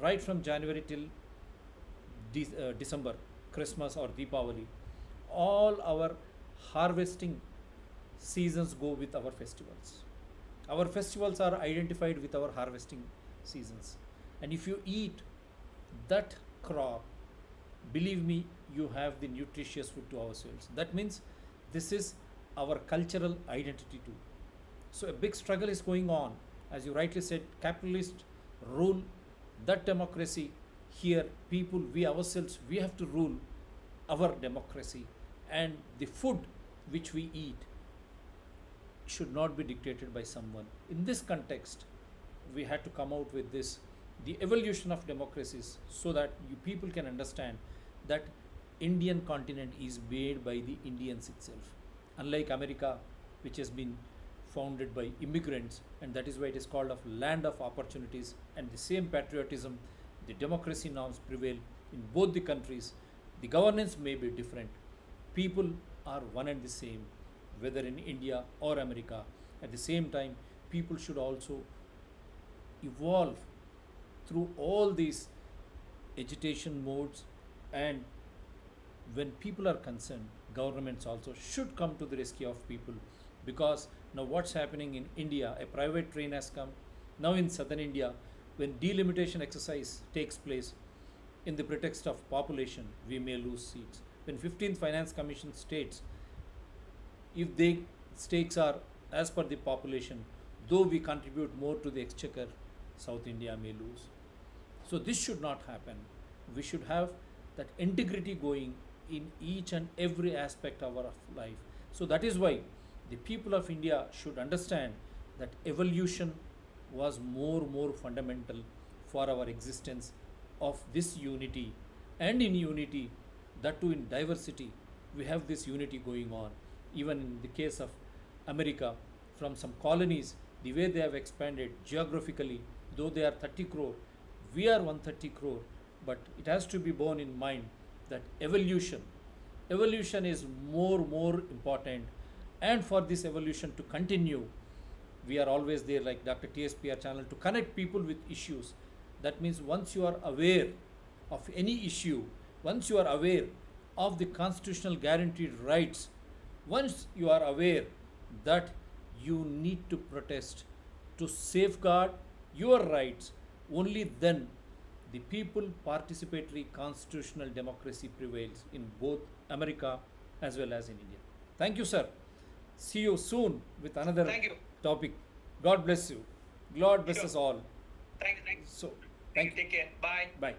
right from January till December, Christmas or Deepavali, all our harvesting seasons go with our festivals. Our festivals are identified with our harvesting seasons. And if you eat that crop, believe me, you have the nutritious food to ourselves. That means this is our cultural identity too. So a big struggle is going on. As you rightly said, capitalist rule, that democracy Here, people, we ourselves, we have to rule our democracy, and the food which we eat should not be dictated by someone. In this context, we had to come out with this, the evolution of democracies, so that you people can understand that Indian continent is made by the Indians itself. Unlike America, which has been founded by immigrants, and that is why it is called of land of opportunities, and the same patriotism, the democracy norms prevail in both the countries. The governance may be different. People are one and the same, whether in India or America. At the same time, people should also evolve through all these agitation modes, and when people are concerned, governments also should come to the rescue of people, because now what's happening in India, a private train has come. Now in southern India, when delimitation exercise takes place, in the pretext of population, we may lose seats. When 15th Finance Commission states, if the stakes are as per the population, though we contribute more to the exchequer, South India may lose. So this should not happen. We should have that integrity going in each and every aspect of our life. So that is why the people of India should understand that evolution was more fundamental for our existence of this unity. And in unity, that too in diversity, we have this unity going on. Even in the case of America, from some colonies, the way they have expanded geographically, though they are 30 crore, we are 130 crore, but it has to be borne in mind that evolution is more important. And for this evolution to continue, we are always there, like Dr. TSPR channel, to connect people with issues. That means once you are aware of any issue, once you are aware of the constitutional guaranteed rights, once you are aware that you need to protest to safeguard your rights, only then the people participatory constitutional democracy prevails in both America as well as in India. Thank you, sir. See you soon with another Thank you. topic. God bless you. God bless Sure. us all. Thank you. So, Thank thank you. Take care. Bye. Bye.